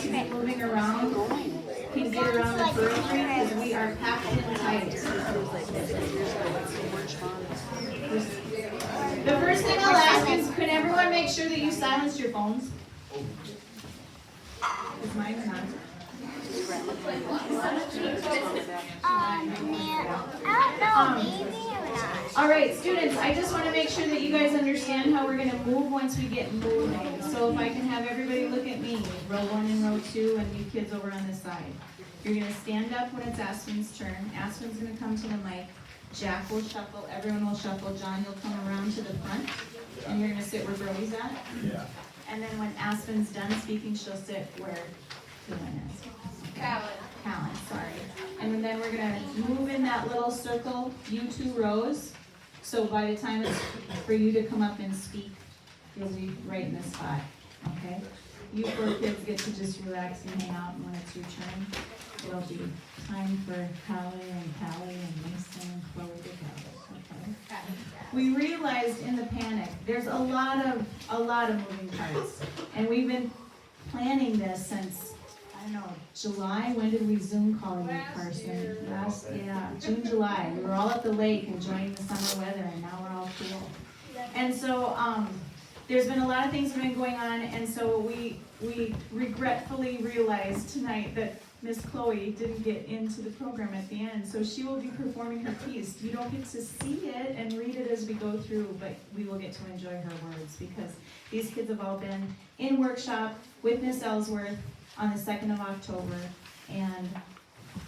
to be moving around can get around the periphery because we are packed in tight. The first thing I'll ask is, could everyone make sure that you silenced your phones? Is mine or not? All right, students, I just want to make sure that you guys understand how we're going to move once we get moving. So if I can have everybody look at me, row 1 and row 2, and you kids over on this side. You're going to stand up when it's Aspen's turn. Aspen's going to come to the mic. Jack will shuffle. Everyone will shuffle. John, you'll come around to the front, and you're going to sit where Brody's at. Yeah. And then when Aspen's done speaking, she'll sit where Dylan is. Callan, sorry. And then we're going to move in that little circle, you 2 rows. So by the time it's for you to come up and speak, you'll be right in this spot, okay? You 4 kids get to just relax and hang out, and when it's your turn, it'll be time for Callie and Mason and Chloe to go, okay? We realized in the panic, there's a lot of moving parts, and we've been planning this since, I don't know, July. When did we Zoom call you, Carson? June, July. We were all at the lake enjoying the summer weather, and now we're all cool. And so there's been a lot of things that have been going on, and so we regretfully realized tonight that Miss Chloe didn't get into the program at the end, so she will be performing her piece. You don't get to see it and read it as we go through, but we will get to enjoy her words because these kids have all been in workshop with Miss Ellsworth on the 2nd of October and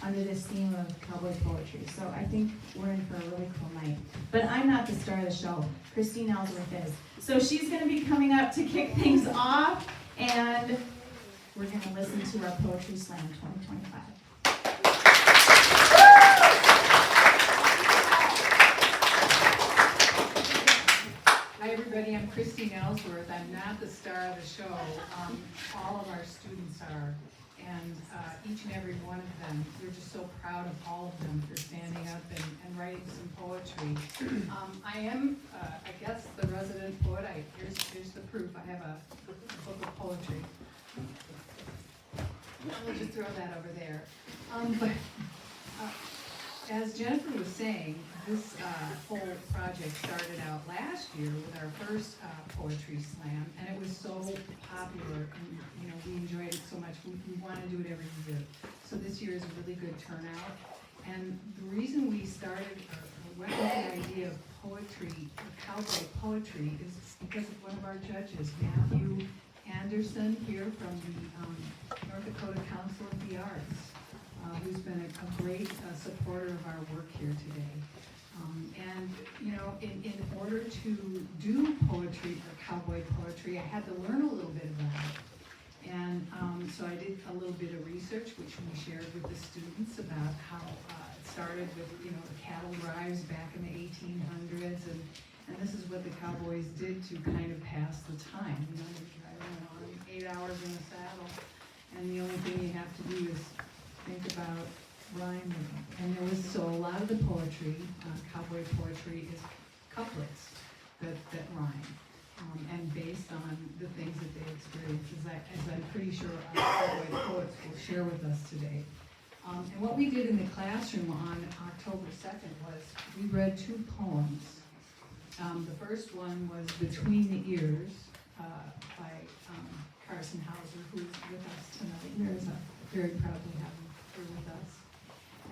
under this theme of cowboy poetry. So I think we're in for a really cool night. But I'm not the star of the show. Christine Ellsworth is. So she's going to be coming up to kick things off, and we're going to listen to our Poetry Slam 2025. Hi everybody, I'm Christine Ellsworth. I'm not the star of the show. All of our students are, and each and every one of them, we're just so proud of all of them for standing up and writing some poetry. I am, I guess, the resident poet. Here's the proof. I have a book of poetry. We'll just throw that over there. As Jennifer was saying, this whole project started out last year with our first poetry slam, and it was so popular, and we enjoyed it so much. We want to do it every year. So this year is a really good turnout. And the reason we started or went with the idea of poetry, cowboy poetry, is because of one of our judges, Matthew Anderson, here from the North Dakota Council of the Arts, who's been a great supporter of our work here today. In order to do poetry or cowboy poetry, I had to learn a little bit about it. And so I did a little bit of research, which we shared with the students about how it started with, the cattle drives back in the 1800s. And this is what the cowboys did to kind of pass the time. You're driving on 8 hours in a saddle, and the only thing you have to do is think about rhyming. And there was a lot of the poetry, cowboy poetry, is couplets that rhyme, and based on the things that they experience, as I'm pretty sure our cowboy poets will share with us today. And what we did in the classroom on October 2nd was we read 2 poems. The first one was Between the Ears by Carson Hauser, who's with us tonight. Very proud to have her with us.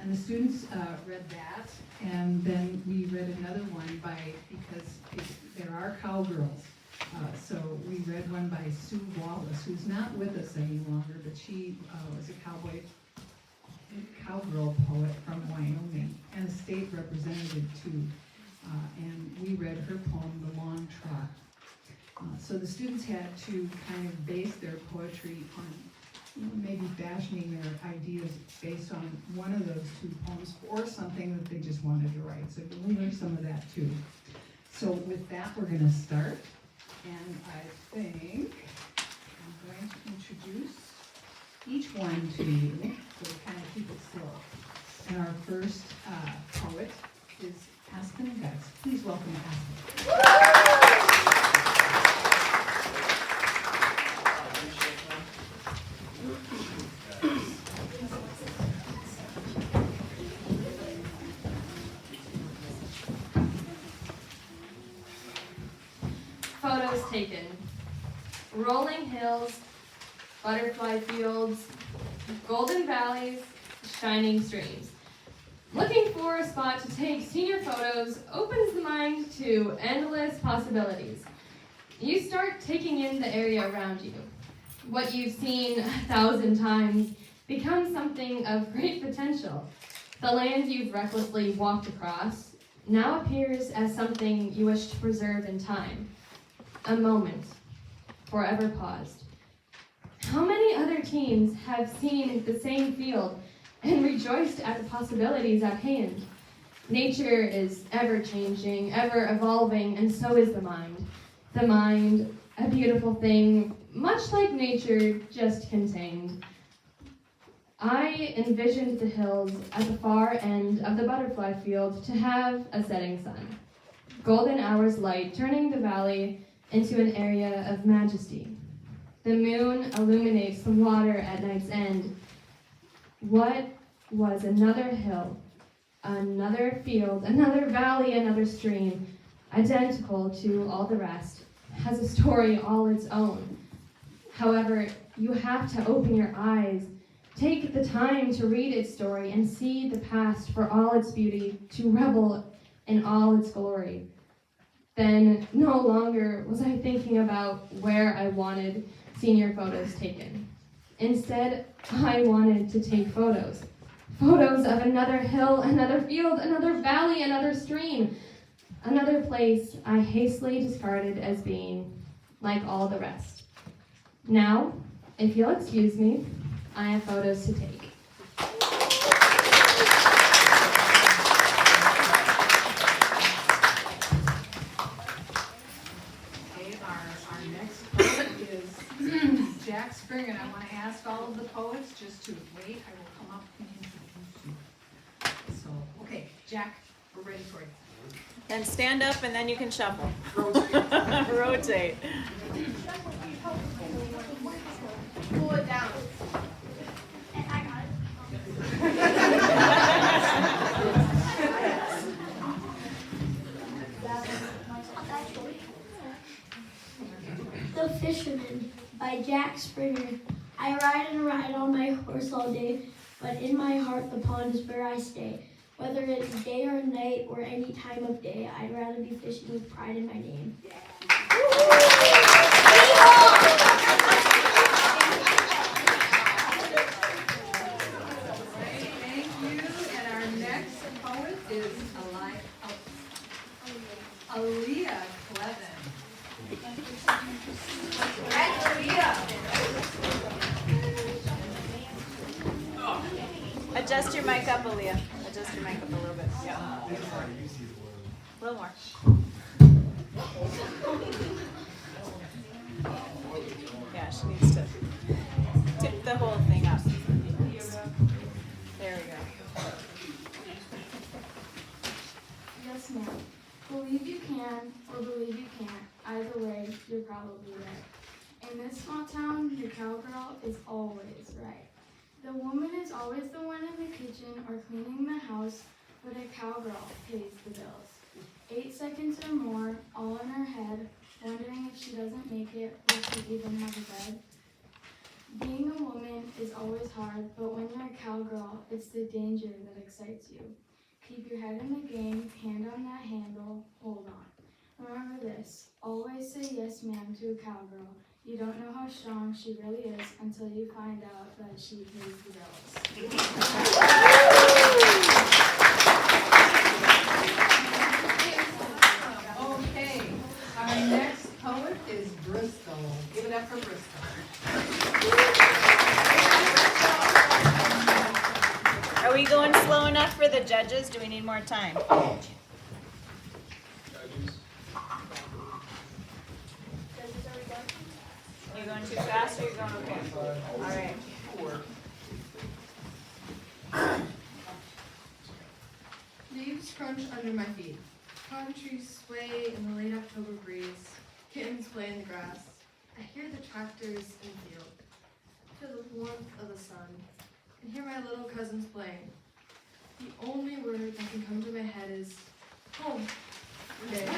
And the students read that, and then we read another one because there are cowgirls. So we read one by Sue Wallace, who's not with us any longer, but she was a cowgirl poet from Wyoming, and a state representative too. And we read her poem, The Long Trot. So the students had to kind of base their poetry on maybe fashioning their ideas based on one of those 2 poems or something that they just wanted to write. So we'll learn some of that too. So with that, we're going to start. And I think I'm going to introduce each one to you, so we kind of keep it still. And our first poet is Aspen Guts. Please welcome Aspen. photos taken. Rolling hills, butterfly fields, golden valleys, shining streams. Looking for a spot to take senior photos opens the mind to endless possibilities. You start taking in the area around you. What you've seen 1,000 times becomes something of great potential. The land you've recklessly walked across now appears as something you wish to preserve in time. A moment, forever paused. How many other teams have seen the same field and rejoiced at the possibilities at hand? Nature is ever-changing, ever-evolving, and so is the mind. The mind, a beautiful thing, much like nature, just contained. I envisioned the hills at the far end of the butterfly field to have a setting sun. Golden hour's light turning the valley into an area of majesty. The moon illuminates the water at night's end. What was another hill, another field, another valley, another stream, identical to all the rest, has a story all its own. However, you have to open your eyes, take the time to read its story and see the past for all its beauty, to revel in all its glory. Then no longer was I thinking about where I wanted senior photos taken. Instead, I wanted to take photos. Photos of another hill, another field, another valley, another stream. Another place I hastily discarded as being like all the rest. Now, if you'll excuse me, I have photos to take. Okay, our next poet is Jack Springer, and I want to ask all of the poets just to wait. I will come up and introduce you. So, okay, Jack, we're ready for you. And stand up and then you can shuffle. Rotate. Pull it down. I got it. The Fisherman by Jack Springer. I ride and ride on my horse all day, but in my heart the pond is where I stay. Whether it's day or night or any time of day, I'd rather be fishing with pride in my name. Thank you, and our next poet is Aaliyah Clevin. Adjust your mic up, Aaliyah. Adjust your mic up a little bit. Yeah. A little more. Yeah, she needs to tip the whole thing up. There we go. Yes, ma'am. Believe you can or believe you can't. Either way, you're probably right. In this small town, your cowgirl is always right. The woman is always the one in the kitchen or cleaning the house, but a cowgirl pays the bills. 8 seconds or more, all in her head, wondering if she doesn't make it, will she even have a bed? Being a woman is always hard, but when you're a cowgirl, it's the danger that excites you. Keep your head in the game, hand on that handle, hold on. Remember this, always say yes ma'am to a cowgirl. You don't know how strong she really is until you find out that she pays the bills. Okay, our next poet is Bristol. Give it up for Bristol. Are we going slow enough for the judges? Do we need more time? You going too fast or you going okay? All right. Leaves crunch under my feet. Palm trees sway in the late October breeze. Kittens play in the grass. I hear the tractors in the field. Feel the warmth of the sun. And hear my little cousins playing. The only word that can come to my head is home. Yeah.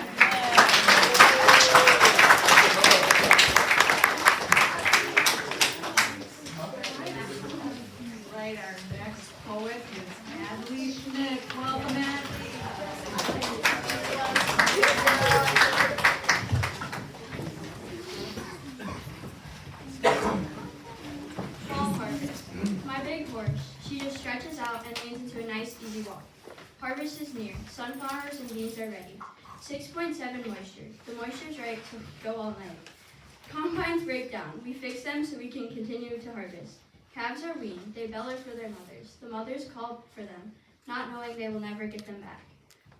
near. Sunflowers and beans are ready. 6.7 moisture. The moisture's right to go all night. Combines break down. We fix them so we can continue to harvest. Calves are weaned. They bellow for their mothers. The mothers call for them, not knowing they will never get them back.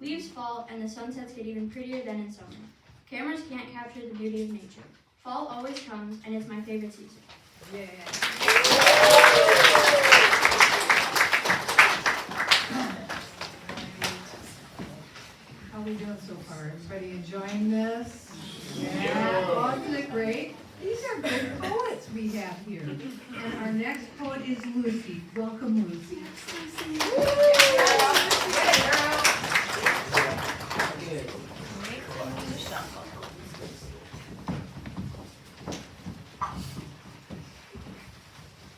Leaves fall and the sunsets get even prettier than in summer. Cameras can't capture the beauty of nature. Fall always comes and it's my favorite season. How are we doing so far? Everybody enjoying this? Yeah, wasn't it great? These are good poets we have here. And our next poet is Lucy. Welcome, Lucy.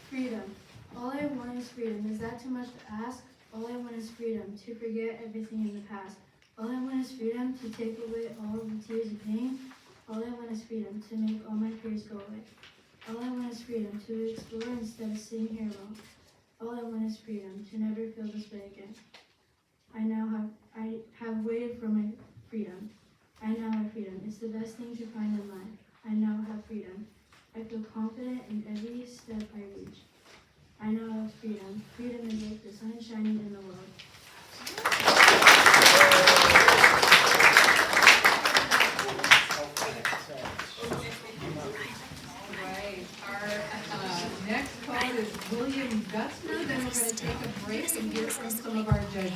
Freedom. All I want is freedom. Is that too much to ask? All I want is freedom, to forget everything in the past. All I want is freedom, to take away all of the tears of pain. All I want is freedom, to make all my fears go away. All I want is freedom, to explore instead of sitting here alone. All I want is freedom, to never feel this way again. I have waited for my freedom. I now have freedom. It's the best thing to find in life. I now have freedom. I feel confident in every step I reach. I now have freedom. Freedom is like the sun shining in the world. Right. Our next poet is William Gutzner. Then we're going to take a break and hear from some of our judges.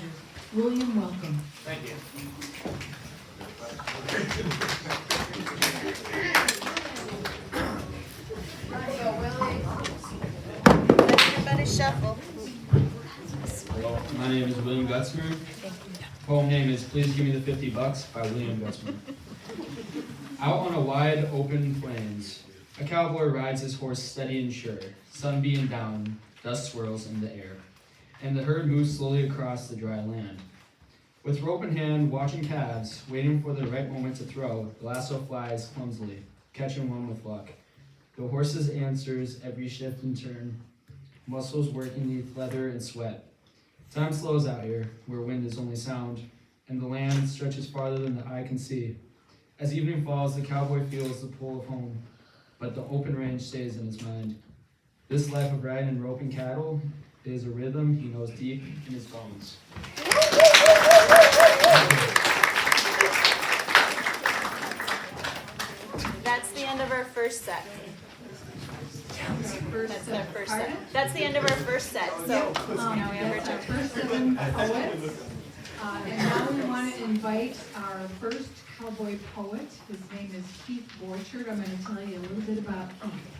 William, welcome. Thank you. Everybody shuffle. Hello, my name is William Gutzmer. Poem name is Please Give Me the $50 by William Gutzmer. Out on a wide open plains, a cowboy rides his horse steady and sure. Sun beating down, dust swirls in the air, and the herd moves slowly across the dry land. With rope in hand, watching calves, waiting for the right moment to throw, the lasso flies clumsily, catching one with luck. The horses answers every shift and turn, muscles working neath leather and sweat. Time slows out here, where wind is only sound, and the land stretches farther than the eye can see. As evening falls, the cowboy feels the pull of home, but the open range stays in his mind. This life of riding and roping cattle is a rhythm he knows deep in his bones. That's the end of our first set. That's our first set. That's the end of our first set. So now we have our That's our judge. first 7 poets. And now we want to invite our first cowboy poet. His name is Keith Borchard. I'm going to tell you a little bit about Keith.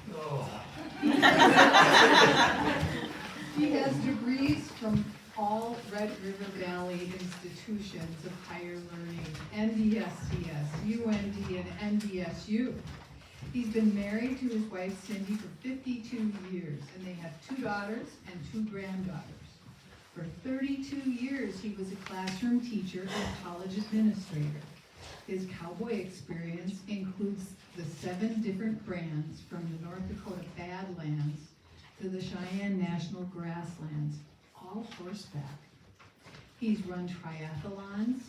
He has degrees from all Red River Valley institutions of higher learning, NDSCS, UND, and NDSU. He's been married to his wife Cindy for 52 years, and they have 2 daughters and 2 granddaughters. For 32 years, he was a classroom teacher and college administrator. His cowboy experience includes the 7 different brands from the North Dakota Badlands to the Cheyenne National Grasslands, all horseback. He's run triathlons,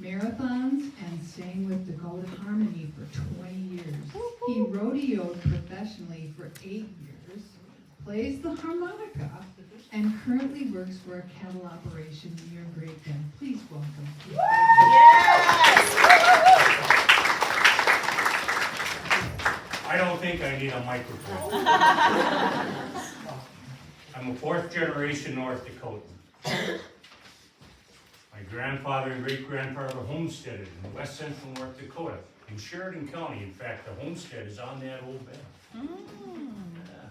marathons, and sang with Dakota Harmony for 20 years. He rodeoed professionally for 8 years, plays the harmonica, and currently works for a cattle operation near Great Bend. Please welcome. I don't think I need a microphone. I'm a 4th generation North Dakotan. My grandfather and great-grandfather homesteaded in west central North Dakota, in Sheridan County. In fact, the homestead is on that old bend. Yeah.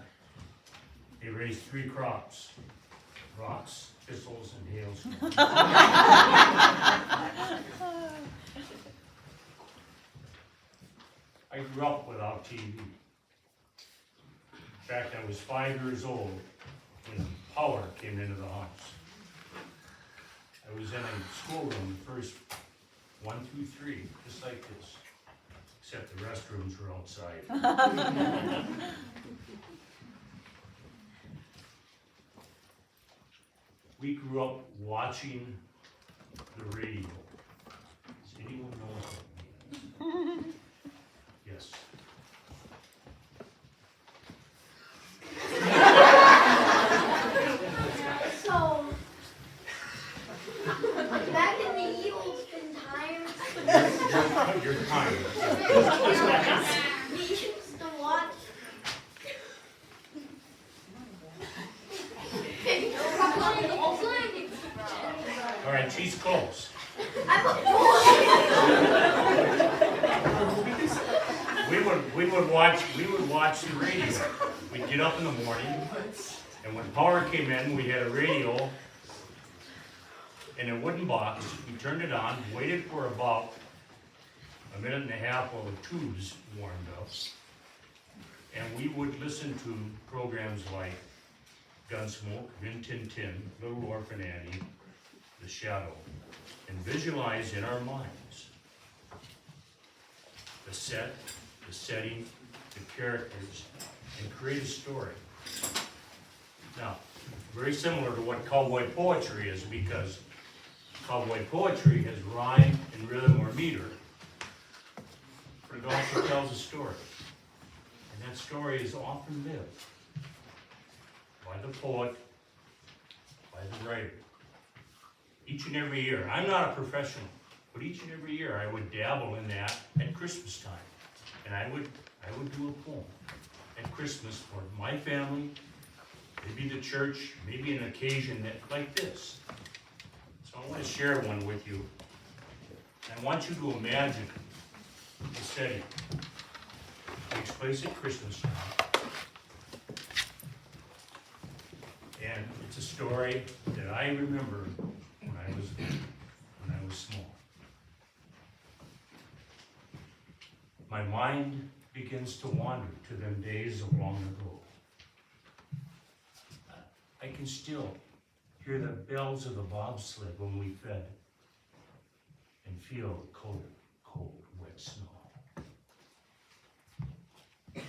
They raised 3 crops: rocks, thistles, and hailstones. I grew up without TV. In fact, I was 5 years old when power came into the house. I was in a schoolroom, the first 1 through 3, just like this, except the restrooms were outside. We grew up watching the radio. Does anyone know what that means? Yes. So, back in the olden times, You're kind. we used to watch. All right, she's close. I'm a boy. We would watch the radio. We'd get up in the morning, and when power came in, we had a radio in a wooden box. We turned it on, waited for about a minute and a half while the tubes warmed up, and we would listen to programs like Gunsmoke, Rin Tin Tin, Little Orphan Annie, The Shadow, and visualize in our minds the set, the setting, the characters, and create a story. Now, very similar to what cowboy poetry is, because cowboy poetry has rhyme and rhythm or meter, but it also tells a story. And that story is often lived by the poet, by the writer. Each and every year, I'm not a professional, but each and every year I would dabble in that at Christmas time. And I would do a poem at Christmas for my family, maybe the church, maybe an occasion like this. So I want to share one with you. I want you to imagine the setting. It takes place at Christmas time. And it's a story that I remember when I was small. My mind begins to wander to them days of long ago. I can still hear the bells of the bobsled when we fed and feel the cold, cold, wet snow.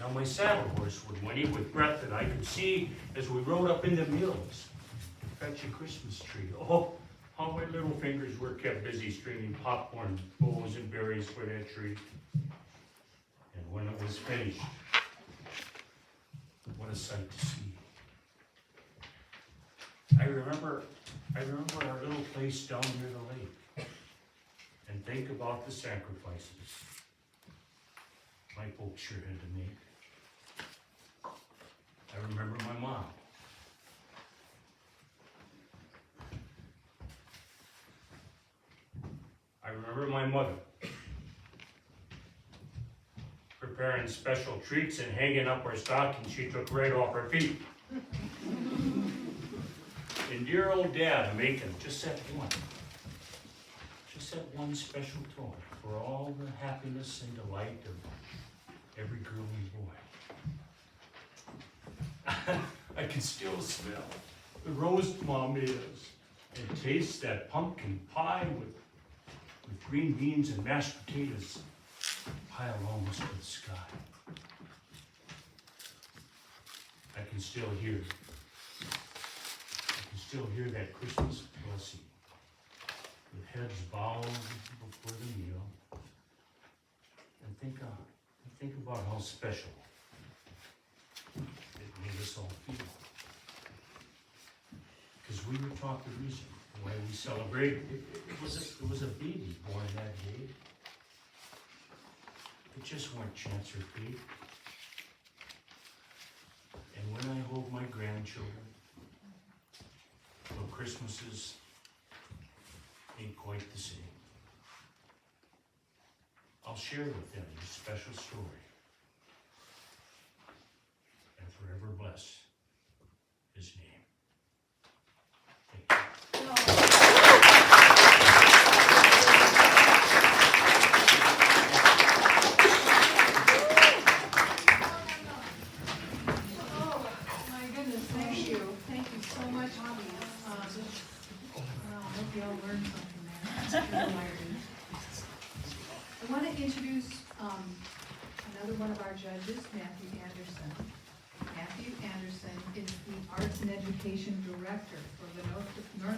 Now my saddle horse would whinny with breath that I could see as we rode up in the mills to fetch a Christmas tree. Oh, how my little fingers were kept busy stringing popcorn, bows, and berries for that tree. And when it was finished, what a sight to see. I remember our little place down near the lake, and think about the sacrifices my folks sure had to make. I remember my mom. I remember my mother preparing special treats and hanging up her stocking she took right off her feet. And dear old Dad making just that one special toy for all the happiness and delight of every girl and boy. I can still smell the roast Mom made us and taste that pumpkin pie with green beans and mashed potatoes piled almost to the sky. I can still hear that Christmas blessing, with heads bowed before the meal, and think about how special it made us all feel. Because we were taught the reason why we celebrated. It was a baby born that day. It just weren't chance or fate. And when I hold my grandchildren, well, Christmases ain't quite the same. I'll share with them this special story and forever bless his name. Thank you. Oh, my goodness, thank you. Thank you so much. Well, I hope you all learned something there. I want to introduce another one of our judges, Matthew Anderson. Matthew Anderson is the Arts and Education Director for the North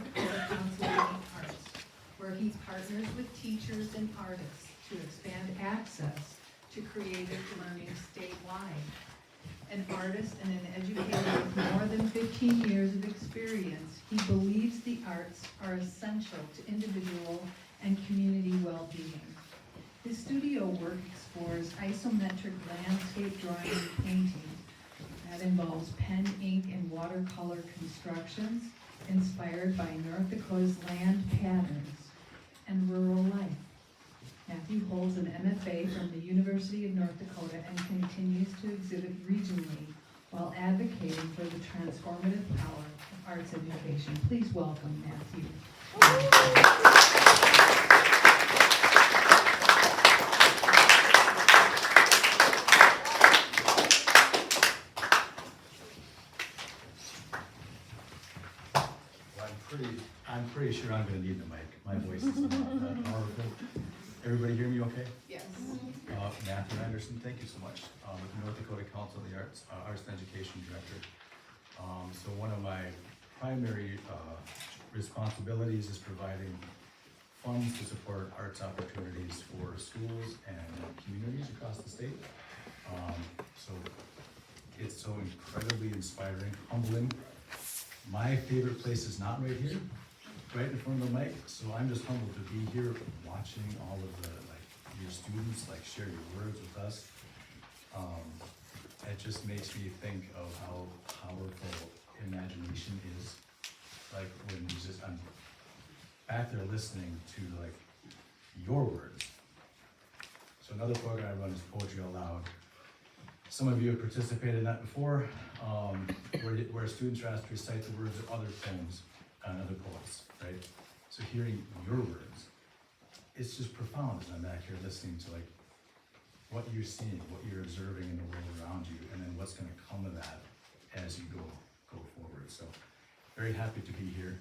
Dakota Council of Arts. where he partners with teachers and artists to expand access to creative learning statewide. An artist and an educator with more than 15 years of experience, he believes the arts are essential to individual and community well-being. His studio work explores isometric landscape drawing and painting. That involves pen, ink, and watercolor constructions inspired by North Dakota's land patterns and rural life. Matthew holds an MFA from the University of North Dakota and continues to exhibit regionally while advocating for the transformative power of arts education. Please welcome Matthew. I'm pretty sure I'm gonna need the mic. My voice is not that powerful. Everybody hear me okay? Yes. Matthew Anderson, thank you so much. With the North Dakota Council of the Arts, Arts and Education Director. So one of my primary responsibilities is providing funds to support arts opportunities for schools and communities across the state. So it's so incredibly inspiring, humbling. My favorite place is not right here, right in front of the mic, so I'm just humbled to be here watching all of the, your students, share your words with us. It just makes me think of how powerful imagination is. When I'm back there listening to, your words. So another program I run is Poetry Out Loud. Some of you have participated in that before, where students are asked to recite the words of other poems and other poets, right? So hearing your words, it's just profound as I'm back here listening to what you're seeing, what you're observing in the world around you, and then what's gonna come of that as you go forward. So very happy to be here.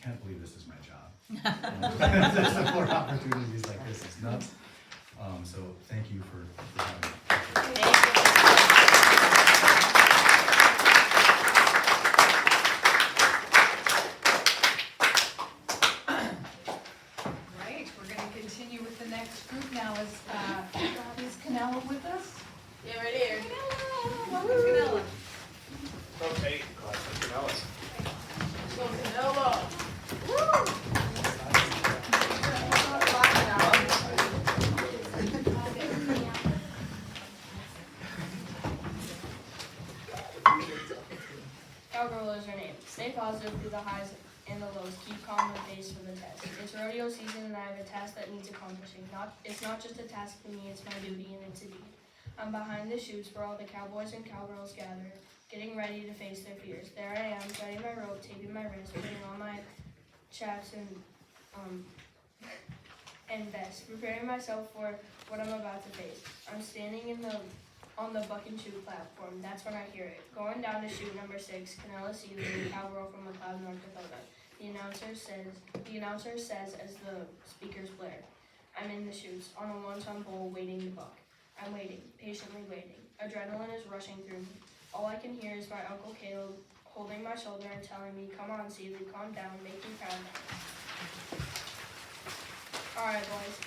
Can't believe this is my job. To support opportunities like this is nuts. So thank you for having me. Right, we're going to continue with the next group now. Is Canella with us? Yeah, right here. Canella. Okay, Canella. Go Canelo. Cowgirl is her name. Stay positive through the highs and the lows. Keep calm and face for the test. It's rodeo season and I have a task that needs accomplishing. It's not just a task for me, it's my duty and it's a deed. I'm behind the chutes where all the cowboys and cowgirls gather, getting ready to face their fears. There I am, threading my rope, taping my wrist, putting on my chaps and vest, preparing myself for what I'm about to face. I'm standing on the buck and shoot platform. That's when I hear it. Going down to chute number 6, Canella Seeley, the cowgirl from McLeod, North Dakota. The announcer says as the speakers blare. I'm in the chutes, on a one-ton bull, waiting to buck. I'm waiting, patiently waiting. Adrenaline is rushing through me. All I can hear is my Uncle Caleb holding my shoulder and telling me, come on, Seeley, calm down, make me proud now. Alright, boys.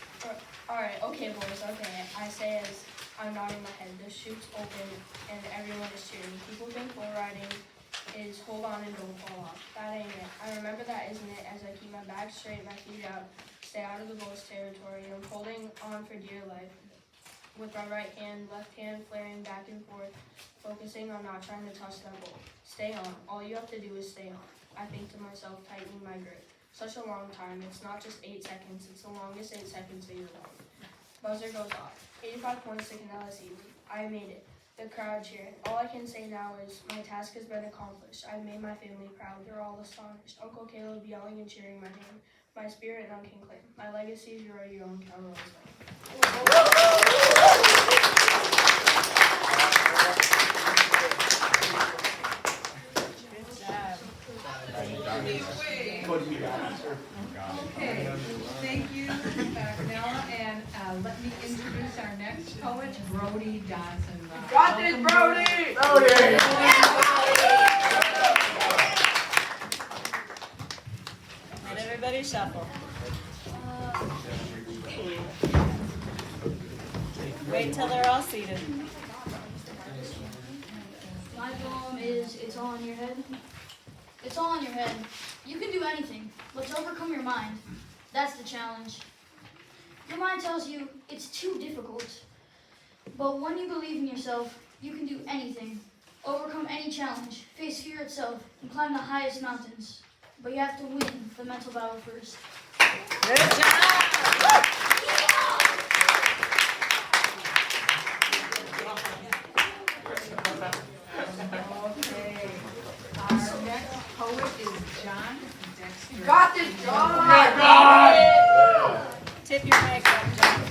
Alright, okay, boys, okay. I say as I'm nodding my head. The chute's open and everyone is cheering. People think bull riding is hold on and don't fall off. That ain't it. I remember that isn't it as I keep my back straight, my feet out, stay out of the bull's territory. I'm holding on for dear life. With my right hand, left hand flaring back and forth, focusing on not trying to touch that bull. Stay on. All you have to do is stay on. I think to myself, tightening my grip. Such a long time. It's not just 8 seconds. It's the longest 8 seconds of your life. Buzzer goes off. 85 points to Canella Seeley. I made it. The crowd cheering. All I can say now is my task has been accomplished. I've made my family proud. They're all astonished. Uncle Caleb yelling and cheering my name. My spirit none can claim. My legacy is your own cowgirl's name. Okay, thank you, Canella, and let me introduce our next poet, Brody Dodson. Got this, Brody! Let everybody Everybody shuffle. Wait till they're all seated. My poem is It's All in Your Head. It's all in your head. You can do anything. Let's overcome your mind. That's the challenge. Your mind tells you it's too difficult. But when you believe in yourself, you can do anything. Overcome any challenge, face fear itself, and climb the highest mountains. But you have to win the mental battle first. Good job. Okay, our next poet is John Dexter. Got this, John! Tip your mic up, John.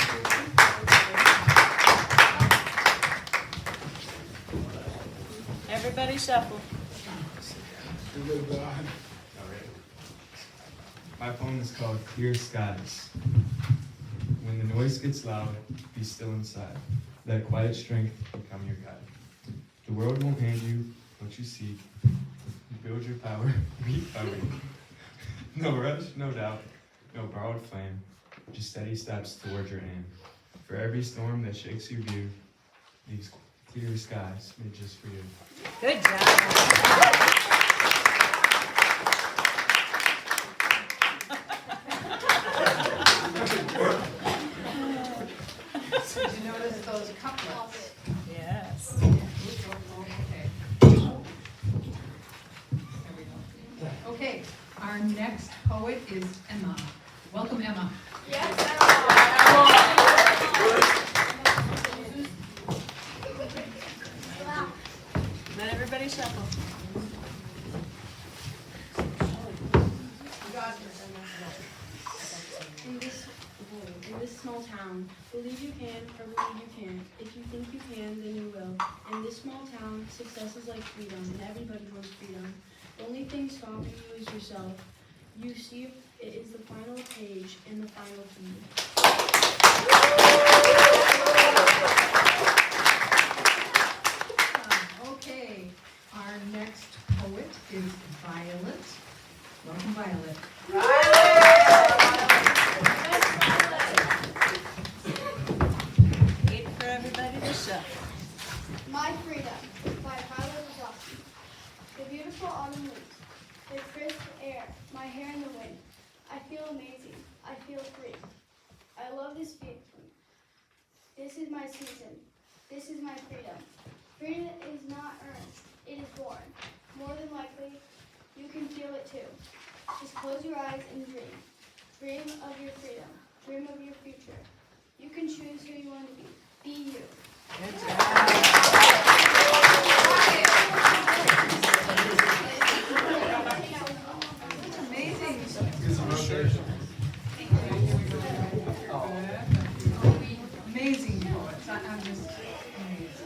Everybody shuffle. My poem is called Clear Skies. When the noise gets loud, be still inside. Let quiet strength become your guide. The world won't hand you what you seek. You build your power week by week. No rush, no doubt, no borrowed flame. Just steady steps toward your aim. For every storm that shakes your view, these clear skies made just for you. Good job. Did you notice those couplets? Yes. Okay. There we go. Okay, our next poet is Emma. Welcome, Emma. Let everybody shuffle. In this small town, believe you can or believe you can't. If you think you can, then you will. In this small town, success is like freedom, and everybody wants freedom. The only thing stopping you is yourself. You see, it is the final page and the final key. Okay, our next poet is Violet. Welcome, Violet. Wait for everybody to shuffle. My Freedom by Violet Rossi. The beautiful autumn leaves, the crisp air, my hair in the wind. I feel amazing. I feel free. I love this feeling. This is my season. This is my freedom. Freedom is not earned. It is born. More than likely, you can feel it too. Just close your eyes and dream. Dream of your freedom. Dream of your future. You can choose who you want to be. Be you. Good job. Amazing. Amazing poets. I'm just amazed.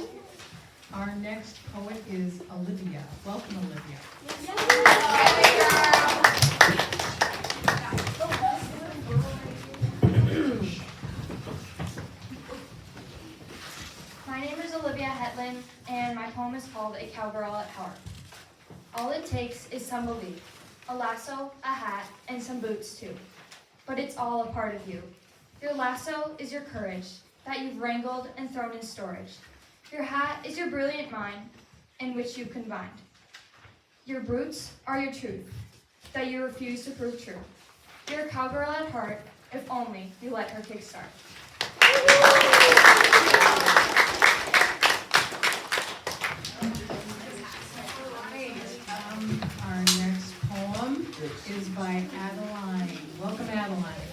Our next poet is Olivia. Welcome, Olivia. My name is Olivia Hetland, and my poem is called A Cowgirl at Heart. All it takes is some belief, a lasso, a hat, and some boots too. But it's all a part of you. Your lasso is your courage, that you've wrangled and thrown in storage. Your hat is your brilliant mind, in which you've combined. Your boots are your truth, that you refuse to prove true. You're a cowgirl at heart, if only you let her kickstart. Our next poem is by Adeline. Welcome, Adeline.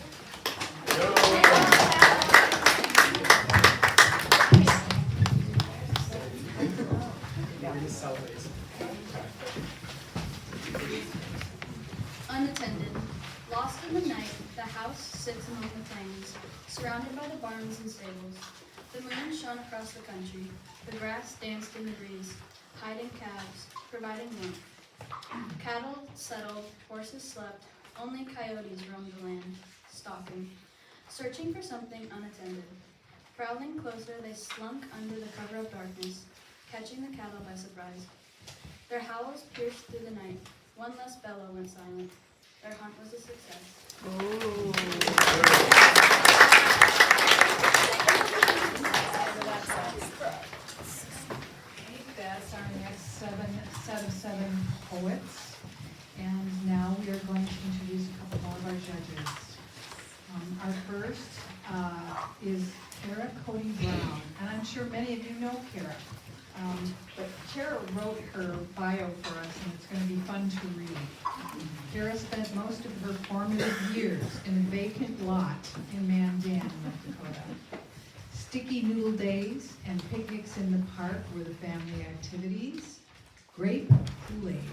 Unattended, lost in the night, the house sits among the plains, surrounded by the barns and stables. The moon shone across the country, the grass danced in the breeze, hiding calves, providing warmth. Cattle settled, horses slept, only coyotes roamed the land, stalking, searching for something unattended. Prowling closer, they slunk under the cover of darkness, catching the cattle by surprise. Their howls pierced through the night. One less bellow went silent. Their hunt was a success. That's our next set of seven poets. And now we are going to introduce a couple more of our judges. Our first is Kara Cody Brown, and I'm sure many of you know Kara. But Kara wrote her bio for us, and it's going to be fun to read. Kara spent most of her formative years in a vacant lot in Mandan, North Dakota. Sticky noodle days and picnics in the park were the family activities. Grape Kool-Aid.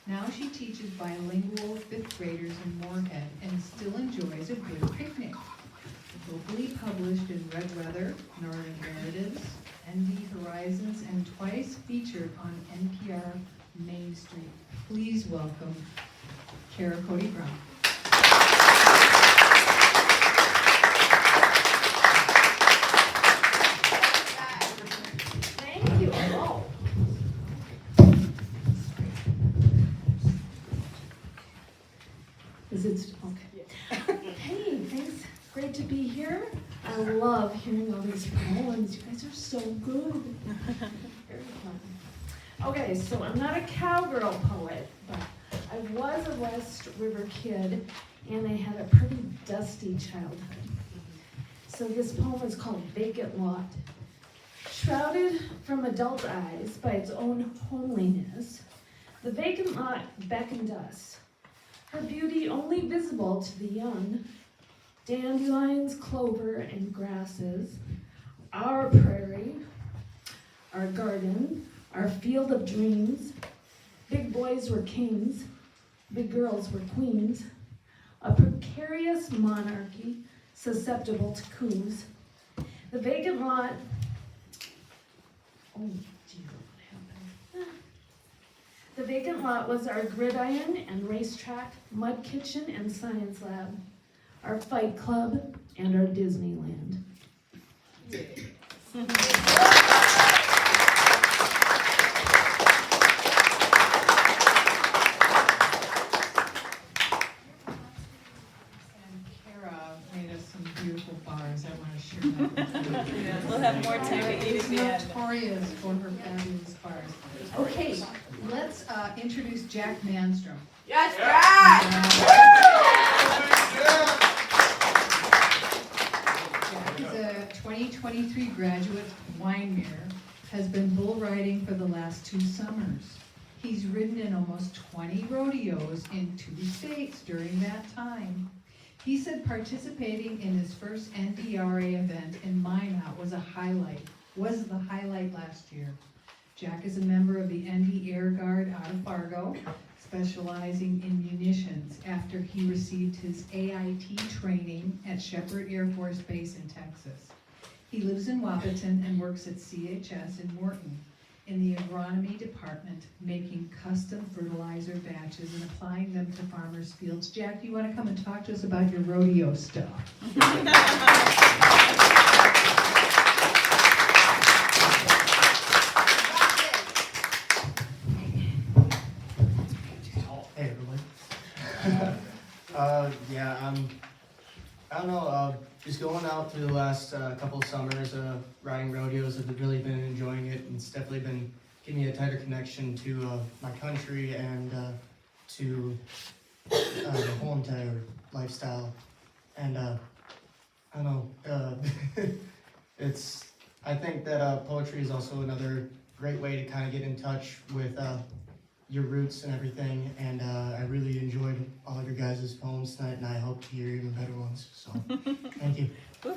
Now she teaches bilingual fifth graders in Moorhead and still enjoys a good picnic. Locally published in Red Weather, Northern Narratives, ND Horizons, and twice featured on NPR Main Street. Please welcome Kara Cody Brown. Thank you. Oh. Is it okay? Hey, thanks. Great to be here. I love hearing all these poems. You guys are so good. Very fun. Okay, so I'm not a cowgirl poet, but I was a West River kid, and I had a pretty dusty childhood. So this poem is called Vacant Lot. Shrouded from adult eyes by its own homeliness, the vacant lot beckoned us, her beauty only visible to the young. Dandelions, clover, and grasses, our prairie, our garden, our field of dreams. Big boys were kings, big girls were queens. A precarious monarchy susceptible to coups. The vacant lot, oh gee, what happened? The vacant lot was our gridiron and racetrack, mud kitchen and science lab, our fight club, and our Disneyland. Beautiful bars. I want to share that with you. We'll have more time to eat at the end. Notorious for her fabulous bars. Okay, let's introduce Jack Manstrom. Yes, Jack! Jack is a 2023 graduate of Wyndmere, has been bull riding for the last 2 summers. He's ridden in almost 20 rodeos in 2 states during that time. He said participating in his first NDRA event in Minot was the highlight last year. Jack is a member of the ND Air Guard out of Fargo, specializing in munitions after he received his AIT training at Shepherd Air Force Base in Texas. He lives in Wapaton and works at CHS in Morton in the agronomy department, making custom fertilizer batches and applying them to farmers' fields. Jack, you want to come and talk to us about your rodeo stuff? Hey everyone. I don't know, just going out through the last couple of summers, riding rodeos, I've really been enjoying it, and it's definitely been giving me a tighter connection to my country and to the whole entire lifestyle. And I don't know, I think that poetry is also another great way to kind of get in touch with your roots and everything, and I really enjoyed all of your guys' poems tonight, and I hope to hear even better ones, so thank you. Here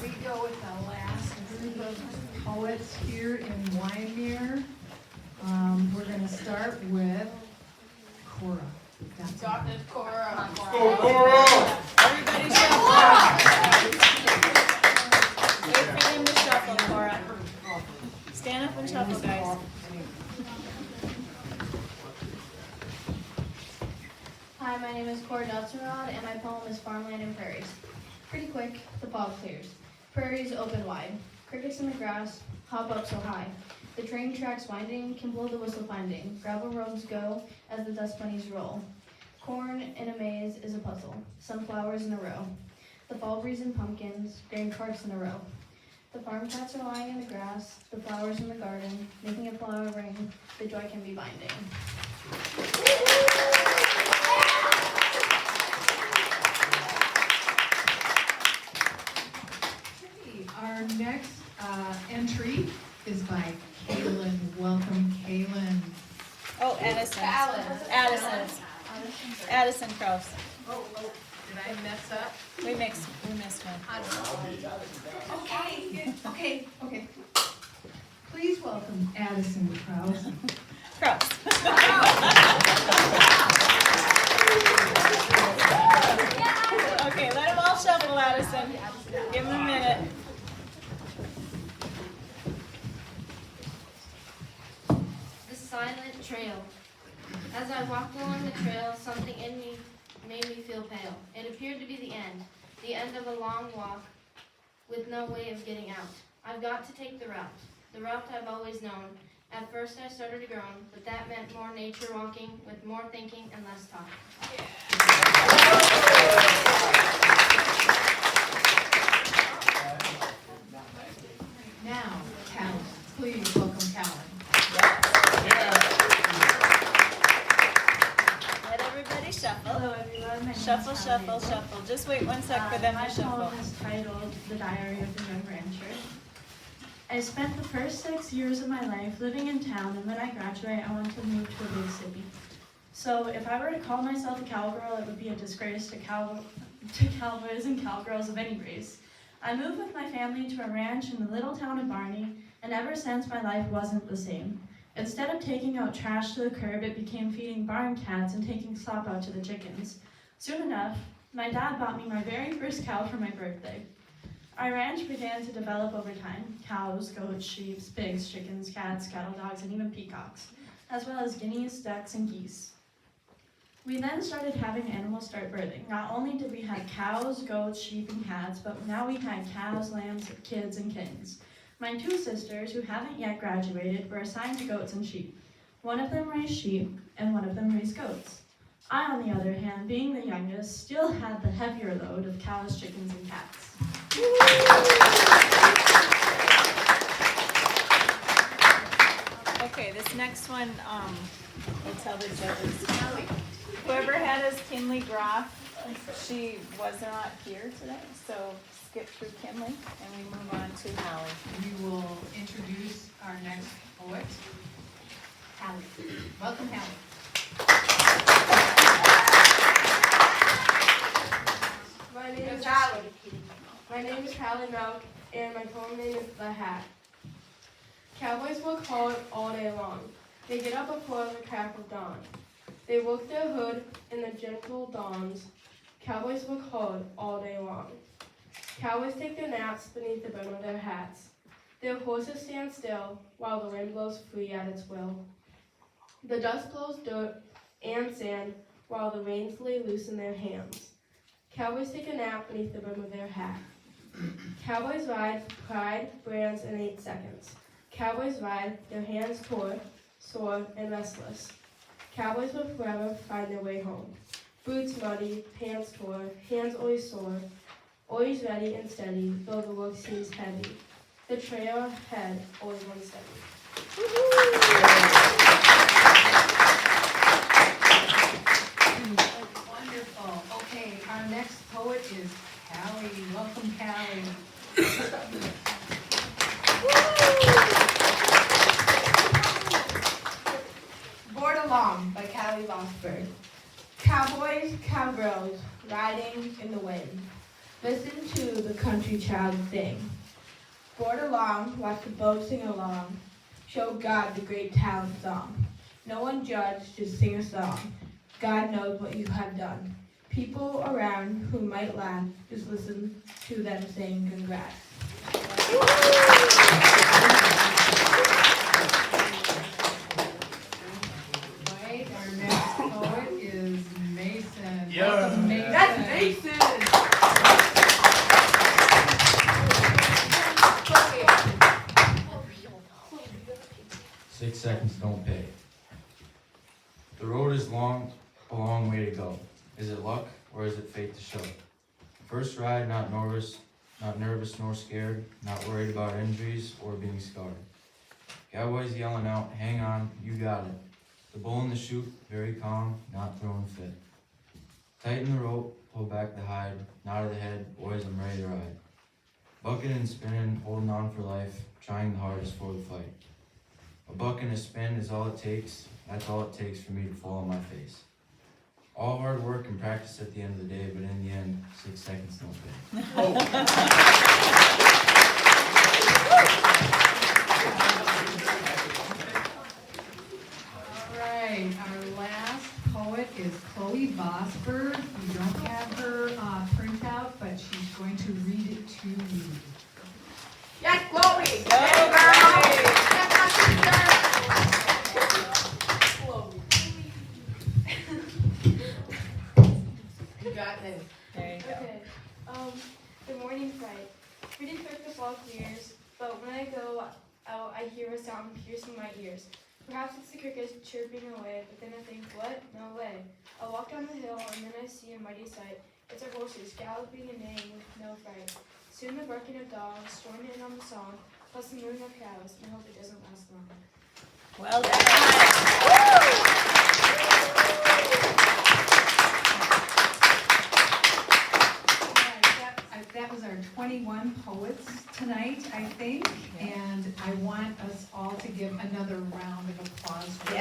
we go with the last group of poets here in Wyndmere. We're going to start with Cora. Got this, Cora. Go, Cora! Everybody shuffle. Wait for them to shuffle, Cora. Stand up and shuffle, guys. Hi, my name is Cora Nelson-Rod, and my poem is Farmland and Prairies. Pretty quick, the fog clears. Prairies open wide. Crickets in the grass, hop up so high. The train tracks winding, can blow the whistle finding. Gravel roads go as the dust bunnies roll. Corn in a maze is a puzzle, sunflowers in a row. The fall breeze and pumpkins, grain carts in a row. The farm cats are lying in the grass, the flowers in the garden, making a flower ring, the joy can be binding. Our next entry is by Kaylin. Welcome, Kaylin. Oh, Addison. Addison Kraus. Oh, did I mess up? We missed one. Okay. Please welcome Addison Krause. Kraus. Okay, let them all shuffle, Addison. Give them a minute. The silent trail. As I walked along the trail, something in me made me feel pale. It appeared to be the end of a long walk with no way of getting out. I've got to take the route I've always known. At first I started to groan, but that meant more nature walking with more thinking and less talk. Now, Callan. Please welcome Callan. Let everybody shuffle. Hello everyone, my name is Shuffle, Callan. shuffle, shuffle. Just wait one sec for them My to shuffle. poem is titled The Diary of a Young Rancher. I spent the first 6 years of my life living in town, and when I graduate, I want to move to a big city. So if I were to call myself a cowgirl, it would be a disgrace to cowboys and cowgirls of any race. I moved with my family to a ranch in the little town of Barney, and ever since my life wasn't the same. Instead of taking out trash to the curb, it became feeding barn cats and taking slop out to the chickens. Soon enough, my dad bought me my very first cow for my birthday. Our ranch began to develop over time: cows, goats, sheep, pigs, chickens, cats, cattle, dogs, and even peacocks, as well as guineas, ducks, and geese. We then started having animals start birthing. Not only did we have cows, goats, sheep, and cats, but now we had calves, lambs, kids, and kittens. My two sisters, who haven't yet graduated, were assigned to goats and sheep. One of them raised sheep, and one of them raised goats. I, on the other hand, being the youngest, still had the heavier load of cows, chickens, and cats. Okay, this next one, we'll tell the judges. Whoever had us Kinley Groff, she was not here today, so skip through Kinley and we move on to Hallie. We will introduce our next poet, Hallie. Welcome, Hallie. My name is Hallie Milk, and my poem name is The Hat. Cowboys work hard all day long. They get up before the crack of dawn. They work their hood in the gentle dawns. Cowboys work hard all day long. Cowboys take their naps beneath the brim of their hats. Their horses stand still while the wind blows free at its will. The dust blows dirt and sand while the reins lay loose in their hands. Cowboys take a nap beneath the brim of their hat. Cowboys ride pride, brands, in 8 seconds. Cowboys ride, their hands sore and restless. Cowboys will forever find their way home. Boots muddy, pants tore, hands always sore, always ready and steady, though the work seems heavy. The trail ahead always runs steady. Wonderful. Okay, our next poet is Callie. Welcome, Callie. Board Along by Callie Losberg. Cowboys, cowgirls, riding in the wind. Listen to the country child sing. Board along, watch the boat sing along. Show God the great talent song. No one judge, just sing a song. God knows what you have done. People around who might laugh, just listen to them saying congrats. Right, our next poet is Mason. Yeah. Welcome, Mason. That's Mason! The road is long, a long way to go. Is it luck or is it fate to show? First ride, not nervous nor scared, not worried about injuries or being scarred. Cowboys yelling out, hang on, you got it. The bull in the chute, very calm, not throwing fit. Tighten the rope, pull back the hide, nod of the head, boys, I'm ready to ride. Bucking and spinning, holding on for life, trying the hardest for the fight. A buck and a spin is all it takes, that's all it takes for me to fall on my face. All hard work and practice at the end of the day, but in the end, 6 seconds no pay. All right, our last poet is Chloe Vosberg. We don't have her printout, but she's going to read it to you. Yes, Chloe! Go, Chloe! That's my sister! You got this. There you go. Okay. Good morning, Fright. Pretty quick to fall clears, but when I go out, I hear a sound piercing my ears. Perhaps it's the crickets chirping away, but then I think, what? No way. I walk down the hill, and then I see a mighty sight. It's our horses galloping and neighing with no fright. Soon the barking of dogs join in on the song, plus the mooing of cows, and I hope it doesn't last long. Well done. That was our 21 poets tonight, I think, and I want us all to give another round of applause for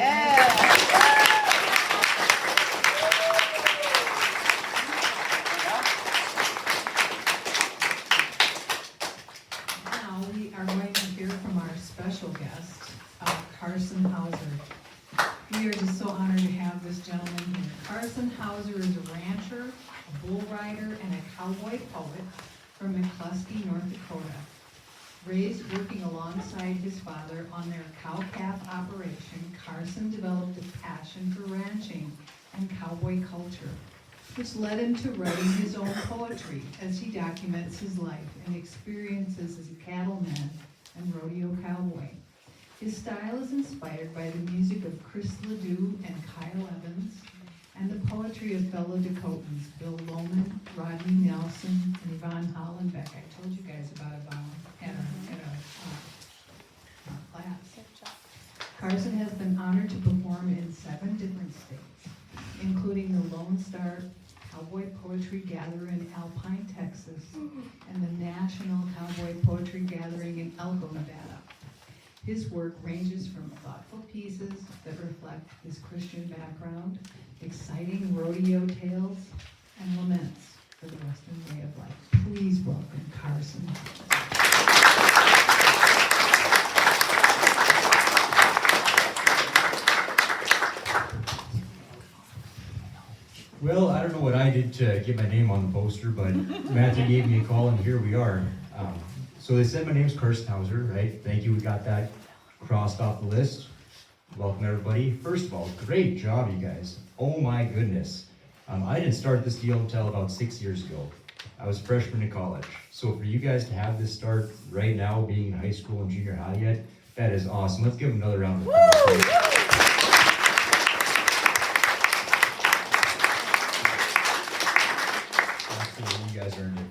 Now we are going to hear from our special guest, Carson Hauser. We are just so honored to have this gentleman here. Carson Hauser is a rancher, a bull rider, and a cowboy poet from McCluskey, North Dakota. Raised working alongside his father on their cow-calf operation, Carson developed a passion for ranching and cowboy culture, which led him to writing his own poetry as he documents his life and experiences as a cattleman and rodeo cowboy. His style is inspired by the music of Chris Ledoux and Kyle Evans, and the poetry of fellow Dakotans, Bill Lohman, Rodney Nelson, and Yvonne Hollenbeck. I told you guys about Yvonne at a class. Carson has been honored to perform in 7 different states, including the Lone Star Cowboy Poetry Gathering in Alpine, Texas, and the National Cowboy Poetry Gathering in Elko, Nevada. His work ranges from thoughtful pieces that reflect his Christian background, exciting rodeo tales, and laments for the Western way of life. Please welcome Carson. Well, I don't know what I did to get my name on the poster, but Matthew gave me a call and here we are. So they said my name's Carson Hauser, right? Thank you, we got that crossed off the list. Welcome everybody. First of all, great job you guys. Oh my goodness. I didn't start this deal until about 6 years ago. I was a freshman in college. So for you guys to have this start right now, being in high school and junior high yet, that is awesome. Let's give them another round of applause. You guys earned it.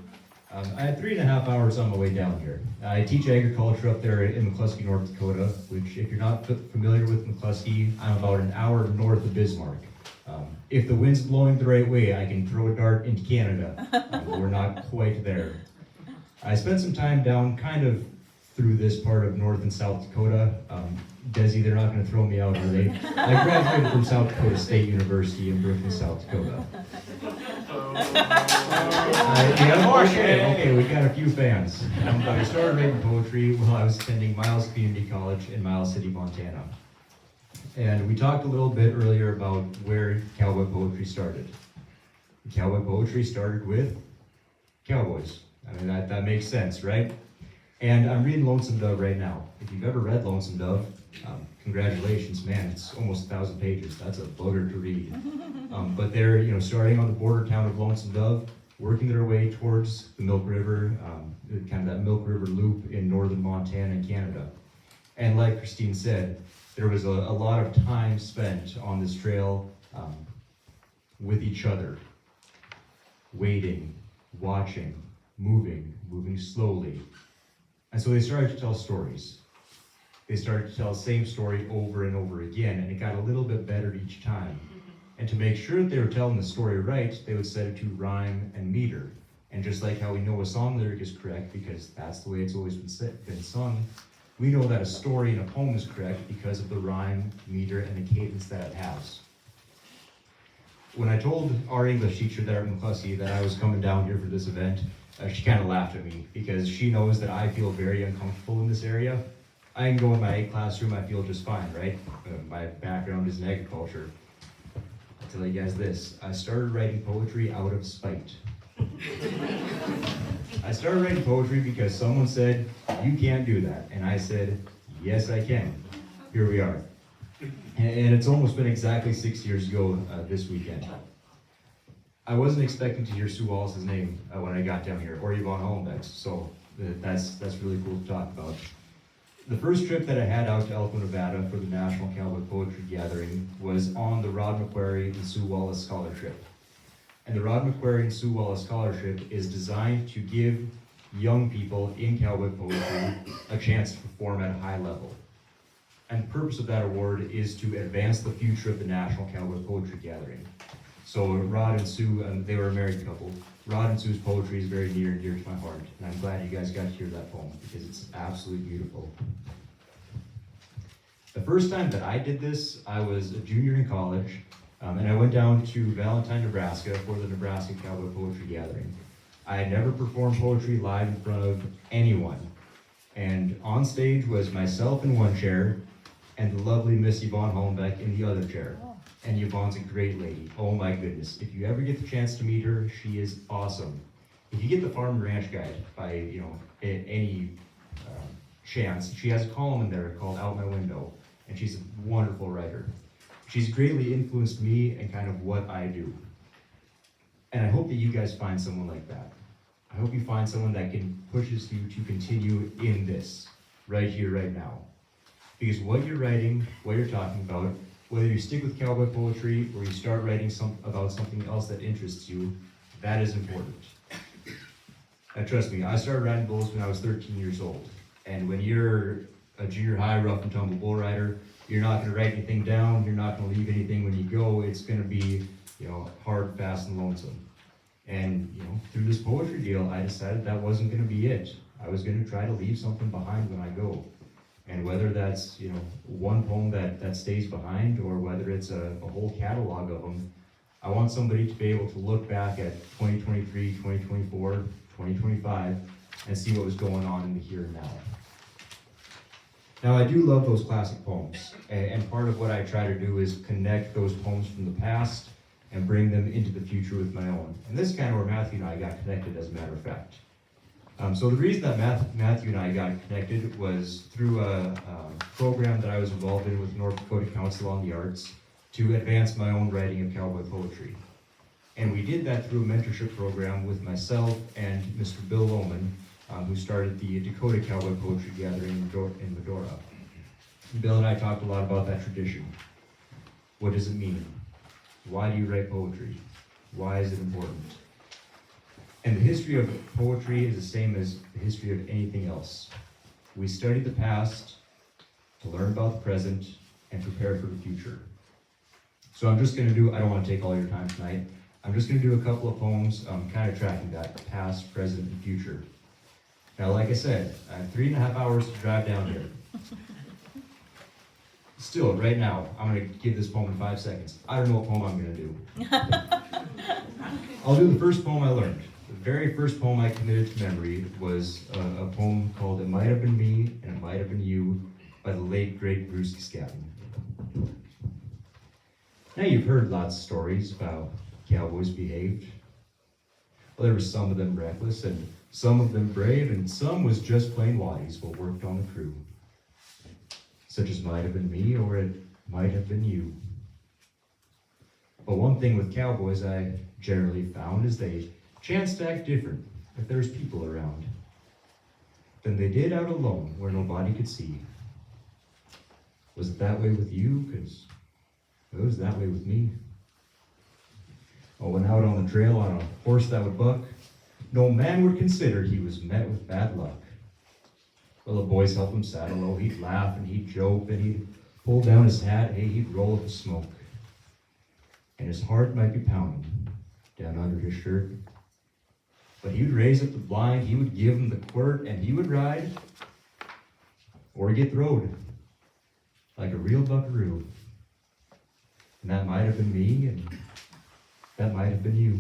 I had 3.5 hours on my way down here. I teach agriculture up there in McCluskey, North Dakota, which if you're not familiar with McCluskey, I'm about an hour north of Bismarck. If the wind's blowing the right way, I can throw a dart into Canada. We're not quite there. I spent some time down kind of through this part of North and South Dakota. Desi, they're not going to throw me out, are they? I graduated from South Dakota State University in Brooklyn, South Dakota. Okay, we got a few fans. I started writing poetry while I was attending Miles Community College in Miles City, Montana. And we talked a little bit earlier about where cowboy poetry started. Cowboy poetry started with cowboys. I mean, that makes sense, right? And I'm reading Lonesome Dove right now. If you've ever read Lonesome Dove, congratulations, man, it's almost 1,000 pages. That's a booger to read. But they're, starting on the border town of Lonesome Dove, working their way towards the Milk River, kind of that Milk River loop in northern Montana and Canada. And like Christine said, There was a lot of time spent on this trail with each other, waiting, watching, moving slowly. And so they started to tell stories. They started to tell the same story over and over again, and it got a little bit better each time. And to make sure that they were telling the story right, they would set it to rhyme and meter. And just like how we know a song lyric is correct because that's the way it's always been sung, we know that a story in a poem is correct because of the rhyme, meter, and the cadence that it has. When I told our English teacher there at McCluskey that I was coming down here for this event, she kind of laughed at me because she knows that I feel very uncomfortable in this area. I can go in my ag classroom, I feel just fine, right? My background is in agriculture. I'll tell you guys this, I started writing poetry out of spite. I started writing poetry because someone said, you can't do that. And I said, yes, I can. Here we are. And it's almost been exactly 6 years ago this weekend. I wasn't expecting to hear Sue Wallace's name when I got down here, or Yvonne Hollenbeck's, so that's really cool to talk about. The first trip that I had out to Elko, Nevada for the National Cowboy Poetry Gathering was on the Rod McQuarrie and Sue Wallace Scholarship. And the Rod McQuarrie and Sue Wallace Scholarship is designed to give young people in cowboy poetry a chance to perform at a high level. And the purpose of that award is to advance the future of the National Cowboy Poetry Gathering. So Rod and Sue, they were a married couple. Rod and Sue's poetry is very near and dear to my heart, and I'm glad you guys got to hear that poem because it's absolutely beautiful. The first time that I did this, I was a junior in college, and I went down to Valentine, Nebraska for the Nebraska Cowboy Poetry Gathering. I had never performed poetry live in front of anyone, and on stage was myself in one chair, and the lovely Miss Yvonne Hollenbeck in the other chair. And Yvonne's a great lady. Oh my goodness. If you ever get the chance to meet her, she is awesome. If you get the Farm and Ranch Guide by any chance, she has a column in there called Out My Window, and she's a wonderful writer. She's greatly influenced me and kind of what I do. And I hope that you guys find someone like that. I hope you find someone that pushes you to continue in this, right here, right now. Because what you're writing, what you're talking about, whether you stick with cowboy poetry or you start writing about something else that interests you, that is important. Now trust me, I started riding bulls when I was 13 years old. And when you're a junior high rough and tumble bull rider, you're not going to write anything down, you're not going to leave anything when you go, it's going to be hard, fast, and lonesome. And through this poetry deal, I decided that wasn't going to be it. I was going to try to leave something behind when I go. And whether that's, one poem that stays behind or whether it's a whole catalog of them, I want somebody to be able to look back at 2023, 2024, 2025 and see what was going on in the here and now. Now, I do love those classic poems, and part of what I try to do is connect those poems from the past and bring them into the future with my own. And this is kind of where Matthew and I got connected, as a matter of fact. So the reason that Matthew and I got connected was through a program that I was involved in with North Dakota Council on the Arts to advance my own writing of cowboy poetry. And we did that through a mentorship program with myself and Mr. Bill Lohman, who started the Dakota Cowboy Poetry Gathering in Medora. Bill and I talked a lot about that tradition. What does it mean? Why do you write poetry? Why is it important? And the history of poetry is the same as the history of anything else. We study the past to learn about the present and prepare for the future. So I'm just going to do, I don't want to take all your time tonight, I'm just going to do a couple of poems kind of tracking that past, present, and future. Now, like I said, I have 3.5 hours to drive down here. Still, right now, I'm going to give this poem in 5 seconds. I don't know what poem I'm going to do. I'll do the first poem I learned. The very first poem I committed to memory was a poem called It Might Have Been Me and It Might Have Been You by the late, great Brewski Scadden. Now you've heard lots of stories about how cowboys behaved. Well, there were some of them reckless and some of them brave and some was just plain wise but worked on the crew. Such as might have been me or it might have been you. But one thing with cowboys I generally found is they chanced to act different if there's people around than they did out alone where nobody could see. Was it that way with you? 'Cause it was that way with me. I went out on the trail on a horse that would buck. No man would consider he was met with bad luck. Well, the boys helped him saddle, oh, he'd laugh and he'd joke, and he'd pull down his hat, hey, he'd roll up the smoke. And his heart might be pounding down under his shirt. But he would raise up the blind, he would give him the quirt, and he would ride, or get throwed, like a real buckaroo. And that might have been me, and that might have been you.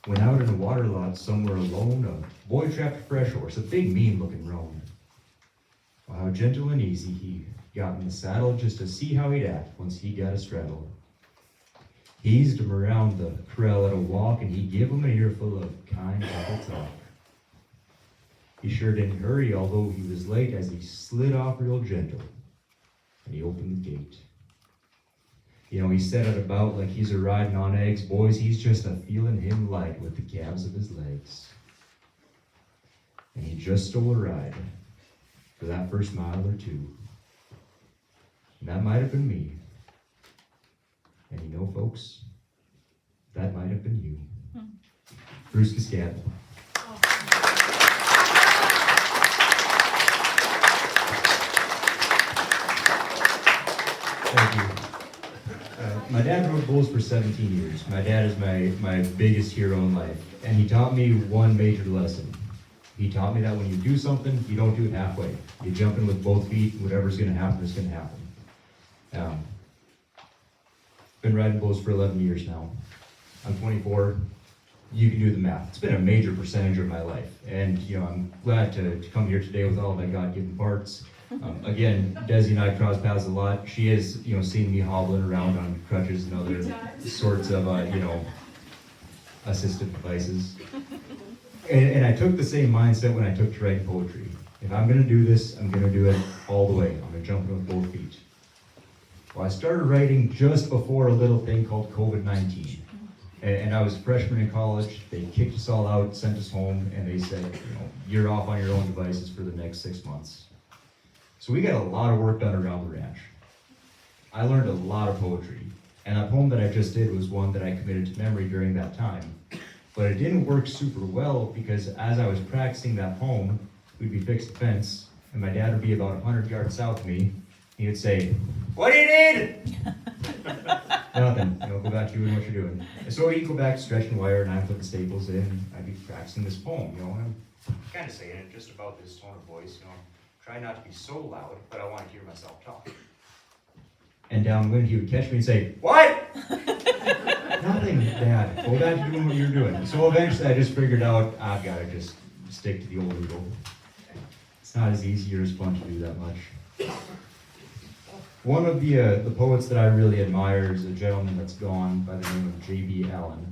When out in a water lot somewhere alone, a boy trapped a fresh horse, a big mean-looking roan. Well, how gentle and easy he got in the saddle just to see how he'd act once he got a straddle. He eased him around the corral at a walk, and he give him an earful of kind, gentle talk. He sure didn't hurry, although he was late, as he slid off real gentle, and he opened the gate. You know, he set it about like he's a riding on eggs. Boys, he's just a feeling him light with the calves of his legs. And he just stole a ride for that first mile or two. And that might have been me. And you know, folks, that might have been you. Bruce Cascad. Thank you. My dad rode bulls for 17 years. My dad is my biggest hero in life, and he taught me one major lesson. He taught me that when you do something, you don't do it halfway. You jump in with both feet, and whatever's going to happen is going to happen. Been riding bulls for 11 years now. I'm 24. You can do the math. It's been a major percentage of my life, and you know, I'm glad to come here today with all my God-given parts. Again, Desi and I cross paths a lot. She has, you know, seen me hobbling around on crutches and other sorts of, you know, assistive devices. And I took the same mindset when I took to write poetry. If I'm going to do this, I'm going to do it all the way. I'm going to jump in with both feet. Well, I started writing just before a little thing called COVID-19. And I was a freshman in college. They kicked us all out, sent us home, and they said, you know, you're off on your own devices for the next 6 months. So we got a lot of work done around the ranch. I learned a lot of poetry, and that poem that I just did was one that I committed to memory during that time. But it didn't work super well because as I was practicing that poem, we'd be fixed a fence, and my dad would be about 100 yards south of me. He would say, "What do you need?" Nothing. You know, go back to doing what you're doing. And so he'd go back to stretching wire, and I'd put the staples in, and I'd be practicing this poem, you know, and I'm kind of saying it just about this tone of voice, you know. Try not to be so loud, but I want to hear myself talk. And downwind, he would catch me and say, "What?" Nothing, Dad. Go back to doing what you're doing. So eventually I just figured out, I've got to just stick to the old rule. It's not as easy or as fun to do that much. One of the poets that I really admire is a gentleman that's gone by the name of J.B. Allen.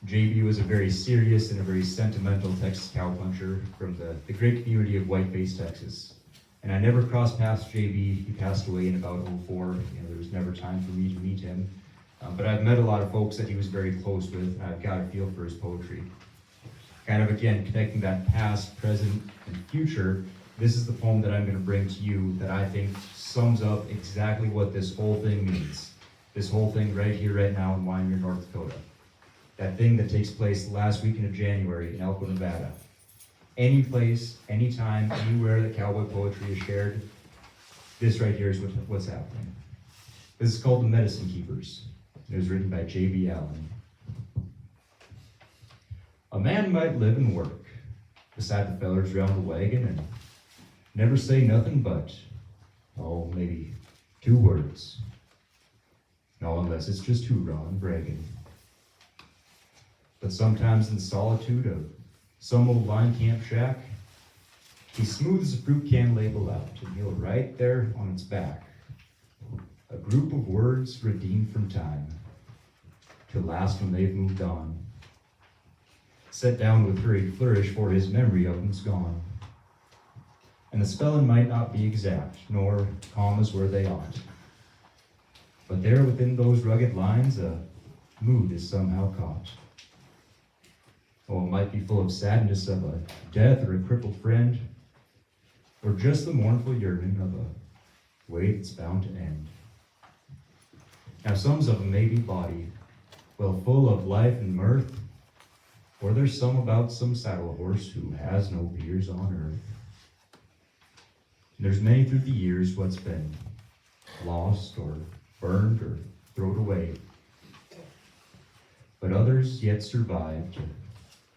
J.B. was a very serious and a very sentimental Texas cowpuncher from the great community of Whiteface, Texas. And I never crossed paths with J.B. He passed away in about 2004. You know, there was never time for me to meet him. But I've met a lot of folks that he was very close with, and I've got a feel for his poetry. Kind of, again, connecting that past, present, and future, this is the poem that I'm going to bring to you that I think sums up exactly what this whole thing means. This whole thing right here, right now in Wyoming, North Dakota. That thing that takes place the last weekend of January in Elko, Nevada. Any place, anytime, anywhere that cowboy poetry is shared, this right here is what's happening. This is called The Medicine Keepers. It was written by J.B. Allen. A man might live and work beside the fellers round the wagon and never say nothing but, oh, maybe 2 words. No, unless it's just hoorah and bragging. But sometimes in the solitude of some old line camp shack, he smooths a fruit can label out, and he'll write there on its back, a group of words redeemed from time, to last when they've moved on. Set down with hurried flourish, for his memory of them's gone. And the spelling might not be exact, nor commas where they ought. But there within those rugged lines, a mood is somehow caught. Oh, it might be full of sadness of a death or a crippled friend, or just the mournful yearning of a way it's bound to end. Now some of them may be body, well full of life and mirth, or there's some about some saddle horse who has no peers on earth. And there's many through the years what's been lost or burned or thrown away, but others yet survive to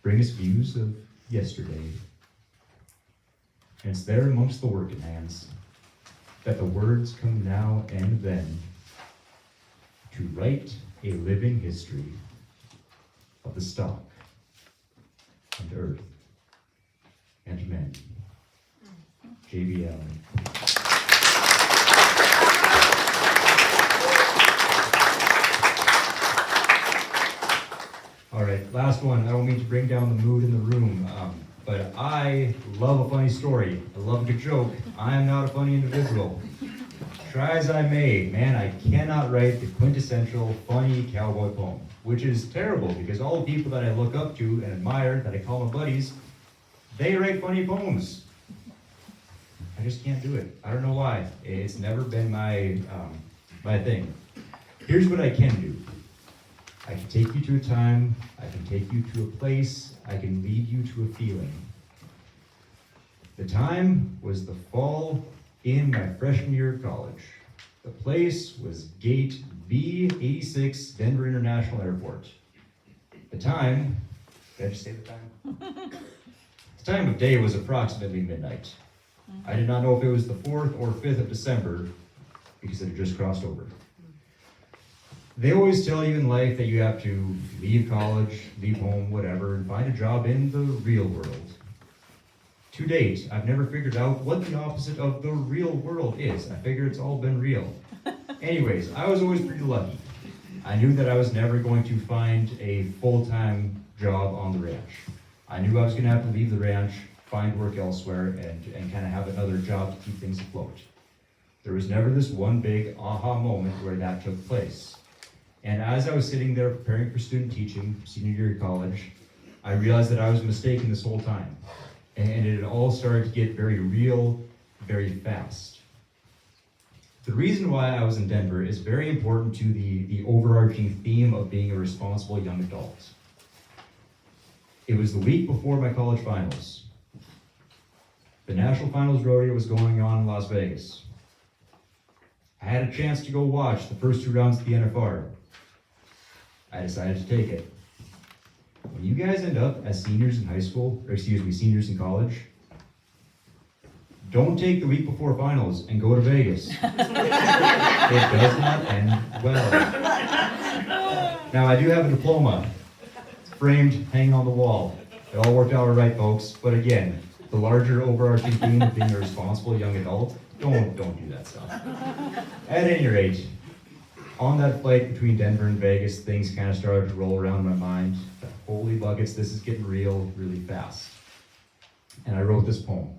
bring us views of yesterday. And it's there amongst the working hands that the words come now and then to write a living history of the stock and earth and men. J.B. Allen. All right, last one. I don't mean to bring down the mood in the room, but I love a funny story. I love a good joke. I am not a funny individual. Try as I may, man, I cannot write the quintessential funny cowboy poem, which is terrible because all the people that I look up to and admire, that I call my buddies, they write funny poems. I just can't do it. I don't know why. It's never been my thing. Here's what I can do. I can take you to a time, I can take you to a place, I can lead you to a feeling. The time was the fall in my freshman year of college. The place was gate B86, Denver International Airport. The time, did I just say the time? The time of day was approximately midnight. I did not know if it was the 4th or 5th of December because it had just crossed over. They always tell you in life that you have to leave college, leave home, whatever, and find a job in the real world. To date, I've never figured out what the opposite of the real world is. I figure it's all been real. Anyways, I was always pretty lucky. I knew that I was never going to find a full-time job on the ranch. I knew I was going to have to leave the ranch, find work elsewhere, and kind of have another job to keep things afloat. There was never this one big aha moment where that took place. And as I was sitting there preparing for student teaching, senior year of college, I realized that I was mistaken this whole time. And it all started to get very real, very fast. The reason why I was in Denver is very important to the overarching theme of being a responsible young adult. It was the week before my college finals. The National Finals Rodeo was going on in Las Vegas. I had a chance to go watch the first 2 rounds of the NFR. I decided to take it. When you guys end up as seniors in high school, or excuse me, seniors in college, don't take the week before finals and go to Vegas. It does not end well. Now, I do have a diploma. It's framed, hanging on the wall. It all worked out all right, folks. But again, the larger overarching theme of being a responsible young adult, don't do that stuff. At any rate, on that flight between Denver and Vegas, things kind of started to roll around in my mind. Holy buckets, this is getting real really fast. And I wrote this poem.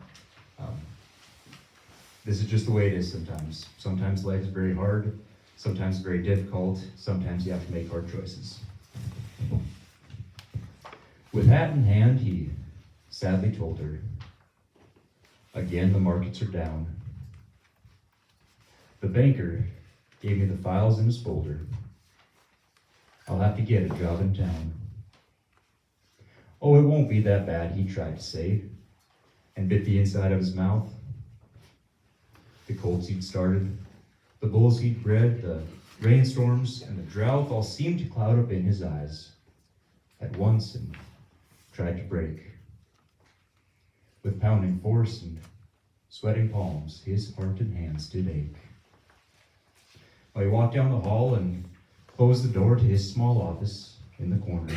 This is just the way it is sometimes. Sometimes life is very hard, sometimes very difficult, sometimes you have to make hard choices. With hat in hand, he sadly told her, again the markets are down. The banker gave me the files in his folder. I'll have to get a job in town. Oh, it won't be that bad, he tried to say, and bit the inside of his mouth. The cold seed started, the bull seed bred, the rainstorms and the drought all seemed to cloud up in his eyes at once and tried to break. With pounding force and sweating palms, his heart and hands did ache. Well, he walked down the hall and closed the door to his small office in the corner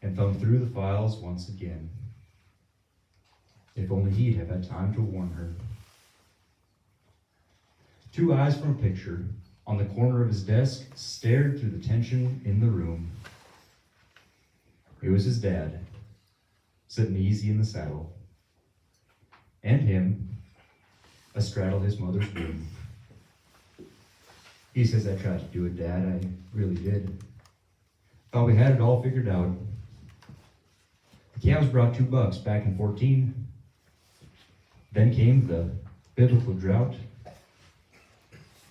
and thumbed through the files once again. If only he'd have had time to warn her. 2 eyes from a picture on the corner of his desk stared through the tension in the room. It was his dad, sitting easy in the saddle, and him, astraddle his mother's womb. He says, I tried to do it, Dad, I really did. Thought we had it all figured out. The calves brought $2 back in 14. Then came the biblical drought.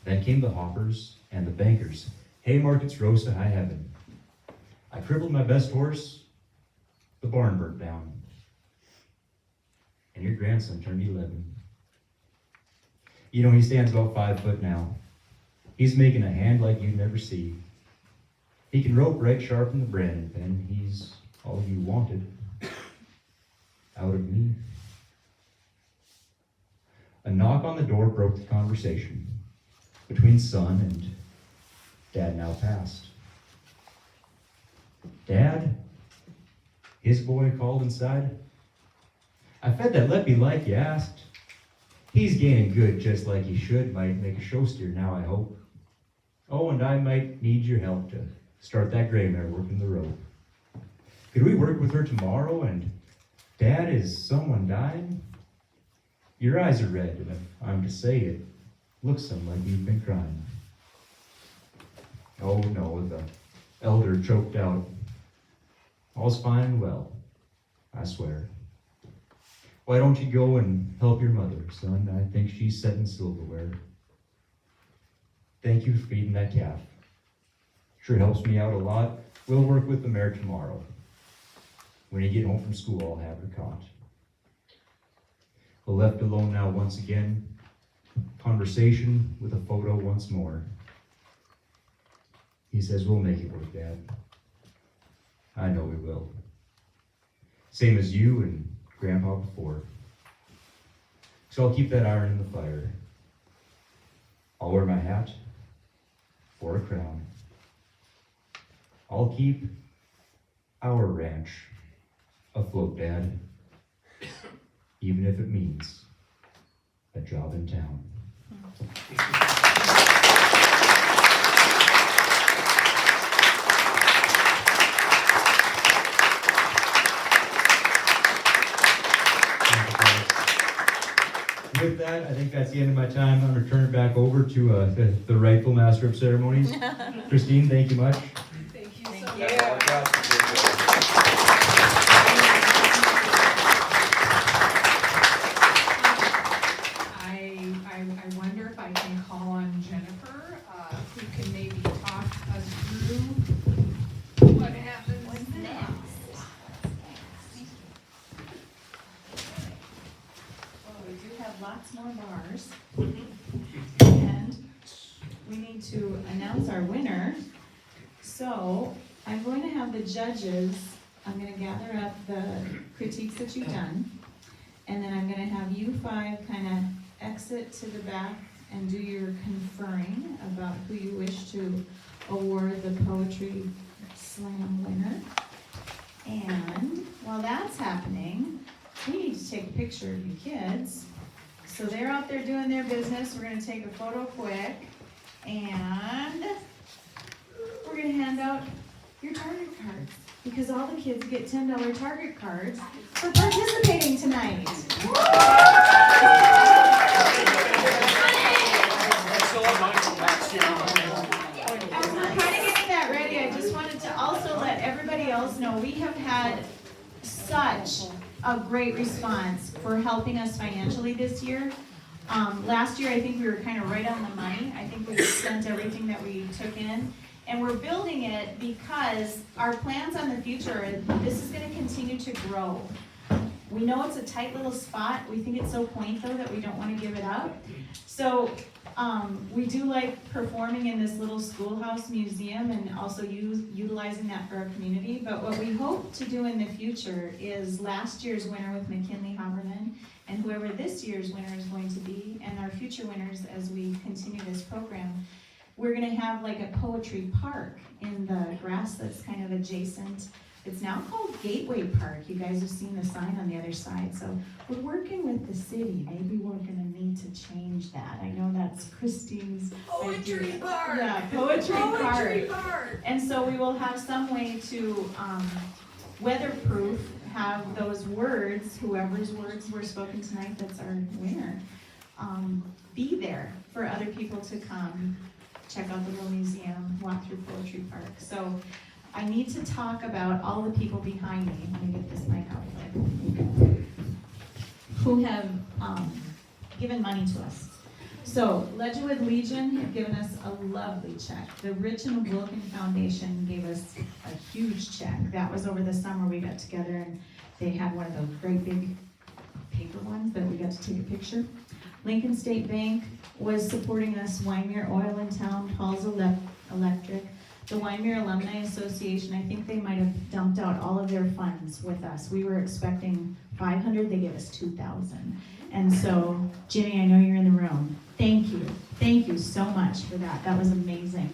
Then came the hoppers and the bankers. Haymarkets rose to high heaven. I crippled my best horse. The barn burnt down. And your grandson turned 11. You know, he stands about 5 foot now. He's making a hand like you'd never see. He can rope right sharp in the branding pen. He's all you wanted out of me. A knock on the door broke the conversation between son and dad, now passed. Dad? His boy called inside. I fed that Leppy like you asked. He's gaining good just like he should. Might make a show steer now, I hope. Oh, and I might need your help to start that gray mare working the rope. Could we work with her tomorrow? And Dad, is someone dying? Your eyes are red, and if I'm to say it, looks some like you've been crying. Oh no, the elder choked out. All's fine and well, I swear. Why don't you go and help your mother, son? I think she's setting silverware. Thank you for feeding that calf. Sure helps me out a lot. We'll work with the mare tomorrow. When you get home from school, I'll have her caught. We're left alone now once again. Conversation with a photo once more. He says, we'll make it work, Dad. I know we will. Same as you and Grandpa before. So I'll keep that iron in the fire. I'll wear my hat for a crown. I'll keep our ranch afloat, Dad, even if it means a job in town. With that, I think that's the end of my time. I'm going to turn it back over to the rightful master of ceremonies. Christine, thank you much. Thank you so much. I wonder if I can call on Jennifer, who can maybe talk us through what happens next. Well, we do have lots more bars. And we need to announce our winner. So I'm going to have the judges, I'm going to gather up the critiques that you've done. And then I'm going to have you five kind of exit to the back and do your conferring about who you wish to award the Poetry Slam winner. And while that's happening, we need to take a picture of you kids. So they're out there doing their business. We're going to take a photo quick. And we're going to hand out your Target cards. Because all the kids get $10 Target cards for participating tonight. As we're kind of getting that ready, I just wanted to also let everybody else know we have had such a great response for helping us financially this year. Last year, I think we were kind of right on the money. I think we spent everything that we took in. And we're building it because our plans on the future, this is going to continue to grow. We know it's a tight little spot. We think it's so quaint, though, that we don't want to give it up. So we do like performing in this little schoolhouse museum and also utilizing that for our community. But what we hope to do in the future is last year's winner with McKinley Haberman and whoever this year's winner is going to be and our future winners as we continue this program. We're going to have like a poetry park in the grass that's kind of adjacent. It's now called Gateway Park. You guys have seen the sign on the other side. So we're working with the city. Maybe we're going to need to change that. I know that's Christine's Poetry idea. park. Yeah, poetry Poetry park. park. And so we will have some way to weatherproof, have those words, whoever's words were spoken tonight, that's our winner, be there for other people to come. Check out the little museum, walk through Poetry Park. So I need to talk about all the people behind me. Let me get this mic out quick. Who have given money to us. So, Ledgewood Legion have given us a lovely check. The Rich and Wilkin Foundation gave us a huge check. That was over the summer we got together and they had one of those great big paper ones that we got to take a picture. Lincoln State Bank was supporting us, Wyoming Oil in Town, Halls Electric. The Wyoming Alumni Association, I think they might have dumped out all of their funds with us. We were expecting 500, they gave us 2,000. And so, Jimmy, I know you're in the room. Thank you so much for that. That was amazing.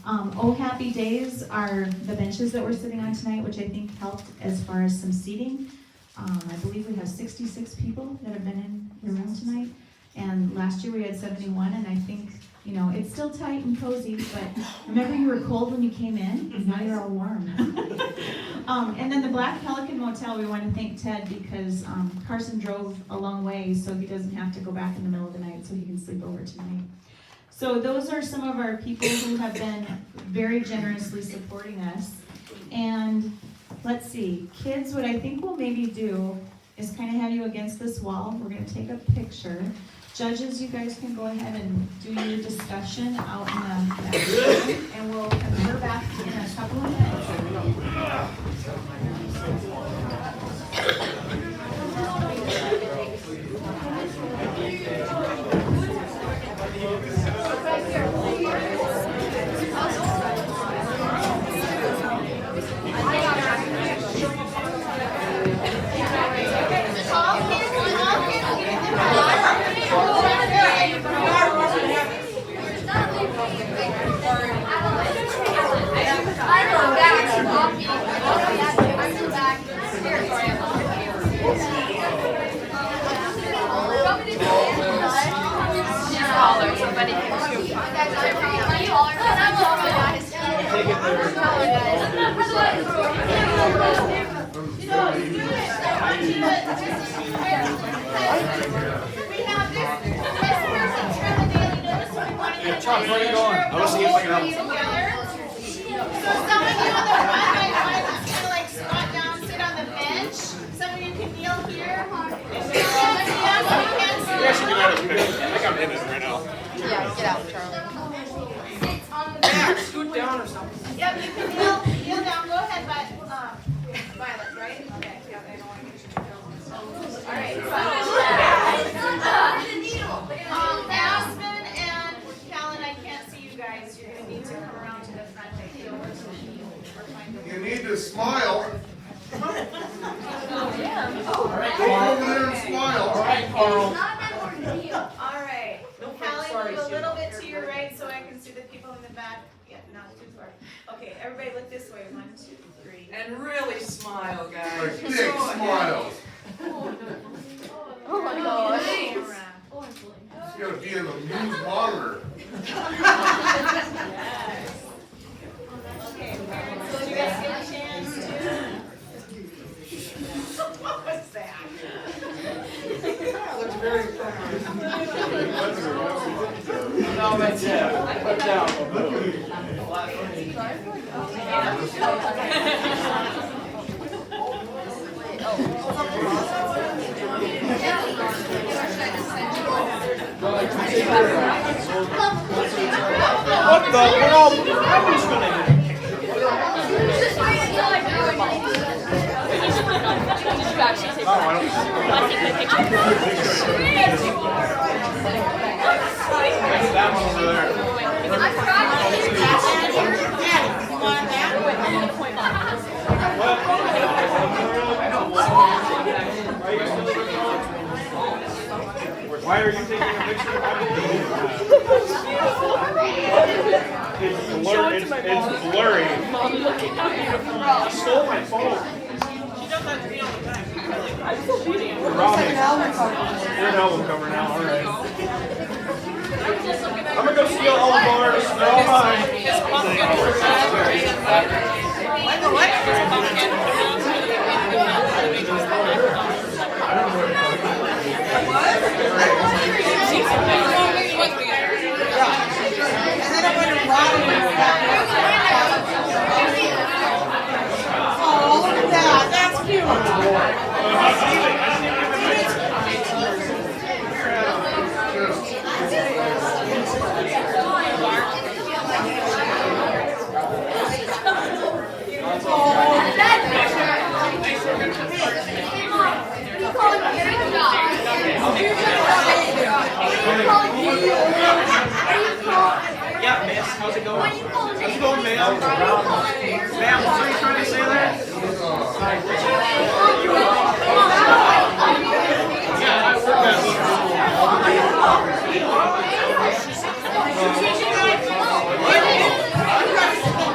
Oh Happy Days are the benches that we're sitting on tonight, which I think helped as far as some seating. I believe we have 66 people that have been in the room tonight. And last year we had 71, and I think, you know, it's still tight and cozy, but remember you were cold when you came in, and now you're all warm. And then the Black Pelican Motel, we want to thank Ted because Carson drove a long way, so he doesn't have to go back in the middle of the night, so he can sleep over tonight. So those are some of our people who have been very generously supporting us. And let's see, kids, what I think we'll maybe do is kind of have you against this wall. We're going to take a picture. Judges, you guys can go ahead and do your discussion out in the back room, and we'll confer back in a couple of minutes. Chuck, where are you going? I want to see if I can help. So some of you on the front might want to kind of like squat down, sit on the bench. Some of you can kneel here. If you can't see us, we can't see You guys should get out of this picture. I think I'm in it right now. Yeah, get out, Charlie. Sit on the bench. Scoot down or something. Yep, you can kneel down. Go ahead, bud. Violet, right? Okay. Yep, I don't want to get you too close. All right. Aspen and Callan, I can't see you guys. You're going to need to come around to the front. I feel You need to smile. All right, go over there and smile. All right, Carl. All right. Callie, move a little bit to your right so I can see the people in the back. Yeah, not too far. Okay, everybody look this way. 1, 2, 3. And really smile, guys. Like big smiles. Oh my gosh. It's gonna be in the news monitor. Yes. Okay, so did you guys get a chance to? What was that? That looks very fun. No, that's it. Put down. What the? We're all. I'm just gonna. That one over there. Why are you taking a picture? It's blurry. She stole my phone. You're an album cover now, alright. I'm gonna go steal all the bars. They're all mine. Oh, look at that. That's cute. Yes, how's it going? How's it going, ma'am? Ma'am, what are you trying to say there? Yeah, I work at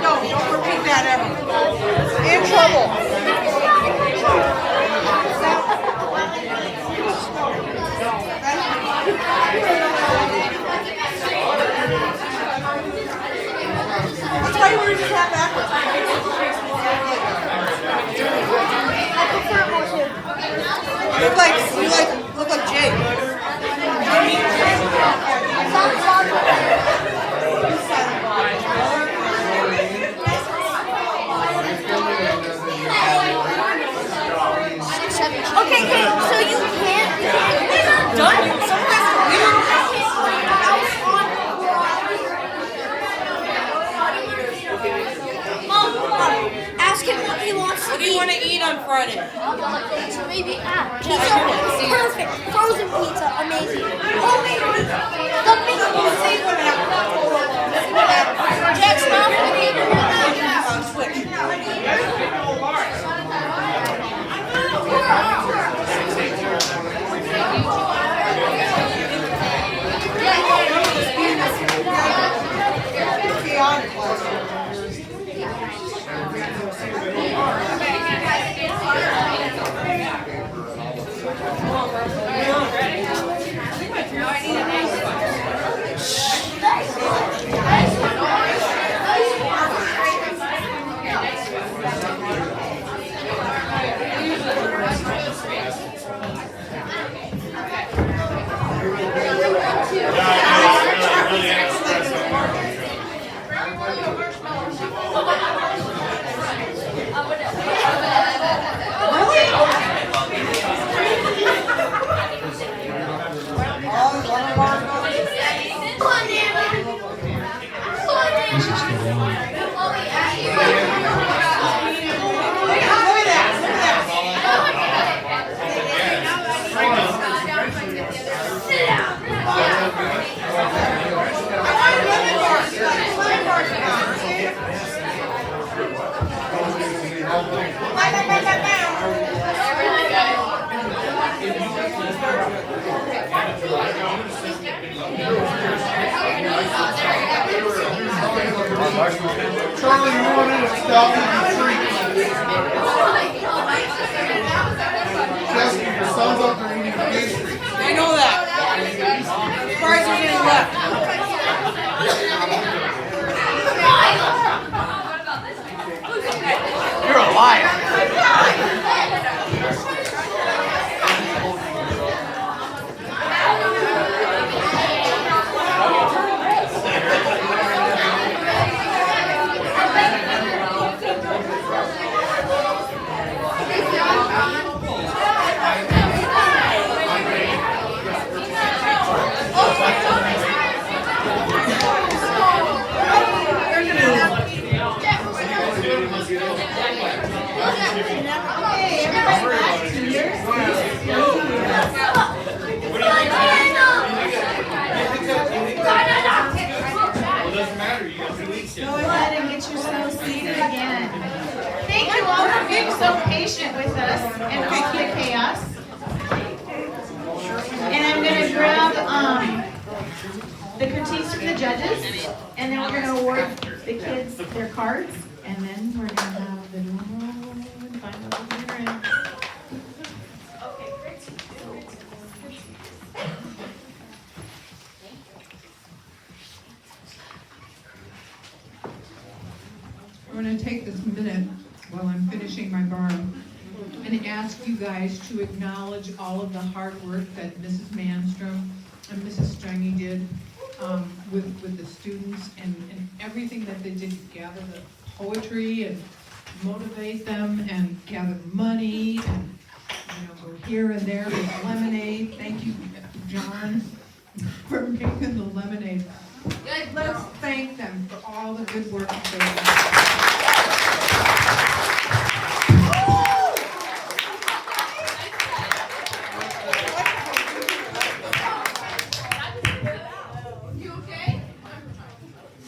No, don't repeat that ever. In trouble. That's why you were just half backwards. You look like Jake. Okay, so you can't. We're not done. Someone has to Mom, ask him what he wants to eat. What do you want to eat on Friday? Pizza, maybe. Pizza, perfect. Frozen pizza, amazing. Homemade pizza. The big pizza. Jack's mom will eat it. Switch. Charlie, you want to stop eating treats. Jesse, your son's up there eating pastry. I know that. As far as there's any left. You're a liar. Go ahead and get yourselves seated again. Thank you all for being so patient with us and all the chaos. And I'm gonna grab the critiques from the judges, and then we're gonna award the kids their cards, and then we're gonna have the normal final winner. Okay, great. I'm going to take this minute while I'm finishing my bar and ask you guys to acknowledge all of the hard work that Mrs. Manstrom and Mrs. Stringy did with the students and everything that they did to gather the poetry and motivate them and gather money and go here and there with lemonade. Thank you, John, for making the lemonade. Let's thank them for all the good work that they did.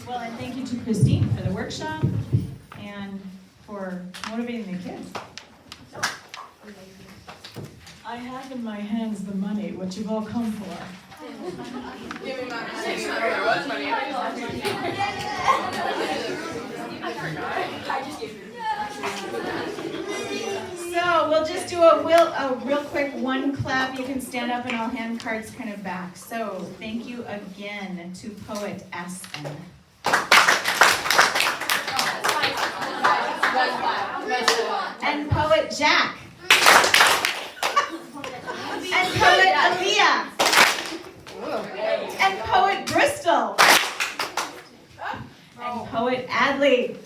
Well, and thank you to Christine for the workshop and for motivating the kids. I have in my hands the money, what you've all come for. Give me my So we'll just do a real quick one clap. You can stand up and I'll hand cards kind of back. So thank you again to Poet Aspen. And Poet Jack. And Poet Aaliyah. And Poet Bristol. And Poet Adley.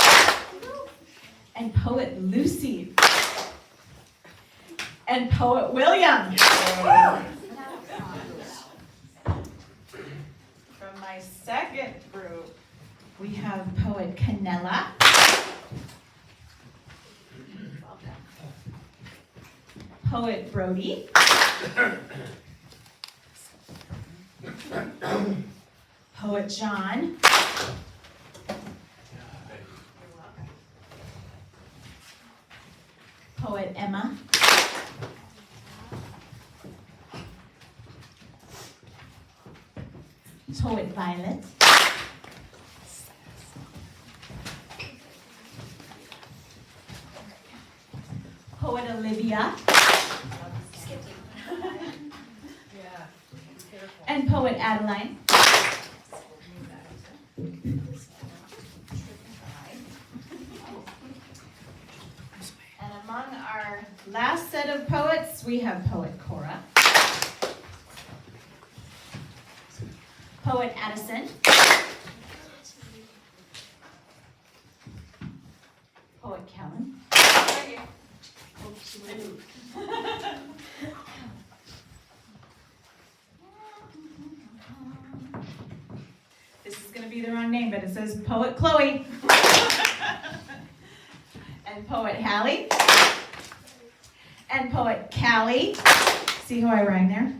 And Poet Lucy. And Poet William. From my second group, we have Poet Canella. Poet Brody. Poet John. Poet Emma. Poet Violet. Poet Olivia. And Poet Adeline. And among our last set of poets, we have Poet Cora. Poet Addison. Poet Callan. This is going to be the wrong name, but it says Poet Chloe. And Poet Hallie. And Poet Callie. See how I rhyme there?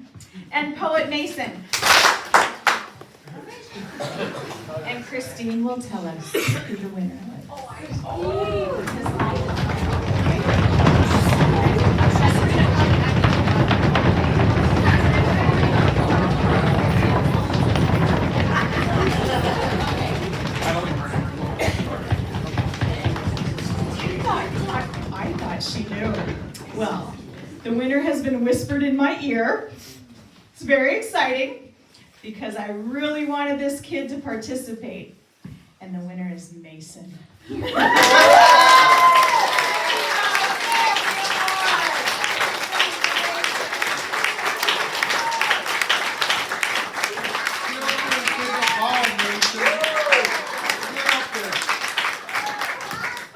And Poet Mason. And Christine will tell us who the winner was. I thought she knew. Well, the winner has been whispered in my ear. It's very exciting because I really wanted this kid to participate. And the winner is Mason.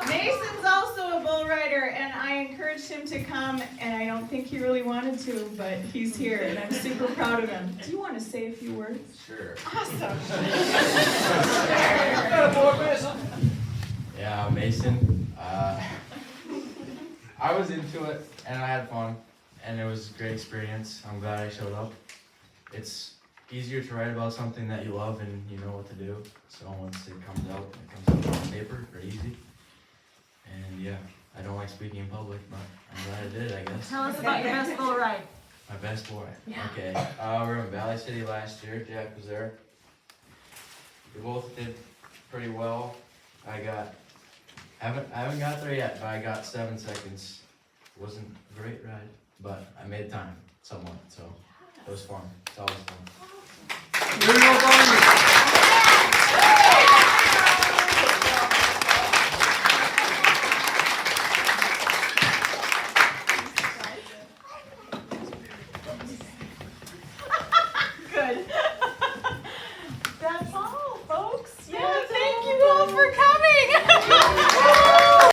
Mason's also a bull rider, and I encouraged him to come, and I don't think he really wanted to, but he's here, and I'm super proud of him. Do you want to say a few words? Sure. Awesome. Yeah, Mason. I was into it and I had fun and it was a great experience. I'm glad I showed up. It's easier to write about something that you love and you know what to do. So once it comes out on paper, very easy. And yeah, I don't like speaking in public, but I'm glad I did, I guess. Tell us about your best bull ride. My best boy. Yeah. Okay. We were in Valley City last year. Jack was there. We both did pretty well. I haven't got there yet, but I got 7 seconds. It wasn't a great ride, but I made time somewhat, so it was fun. It's always fun. There you go,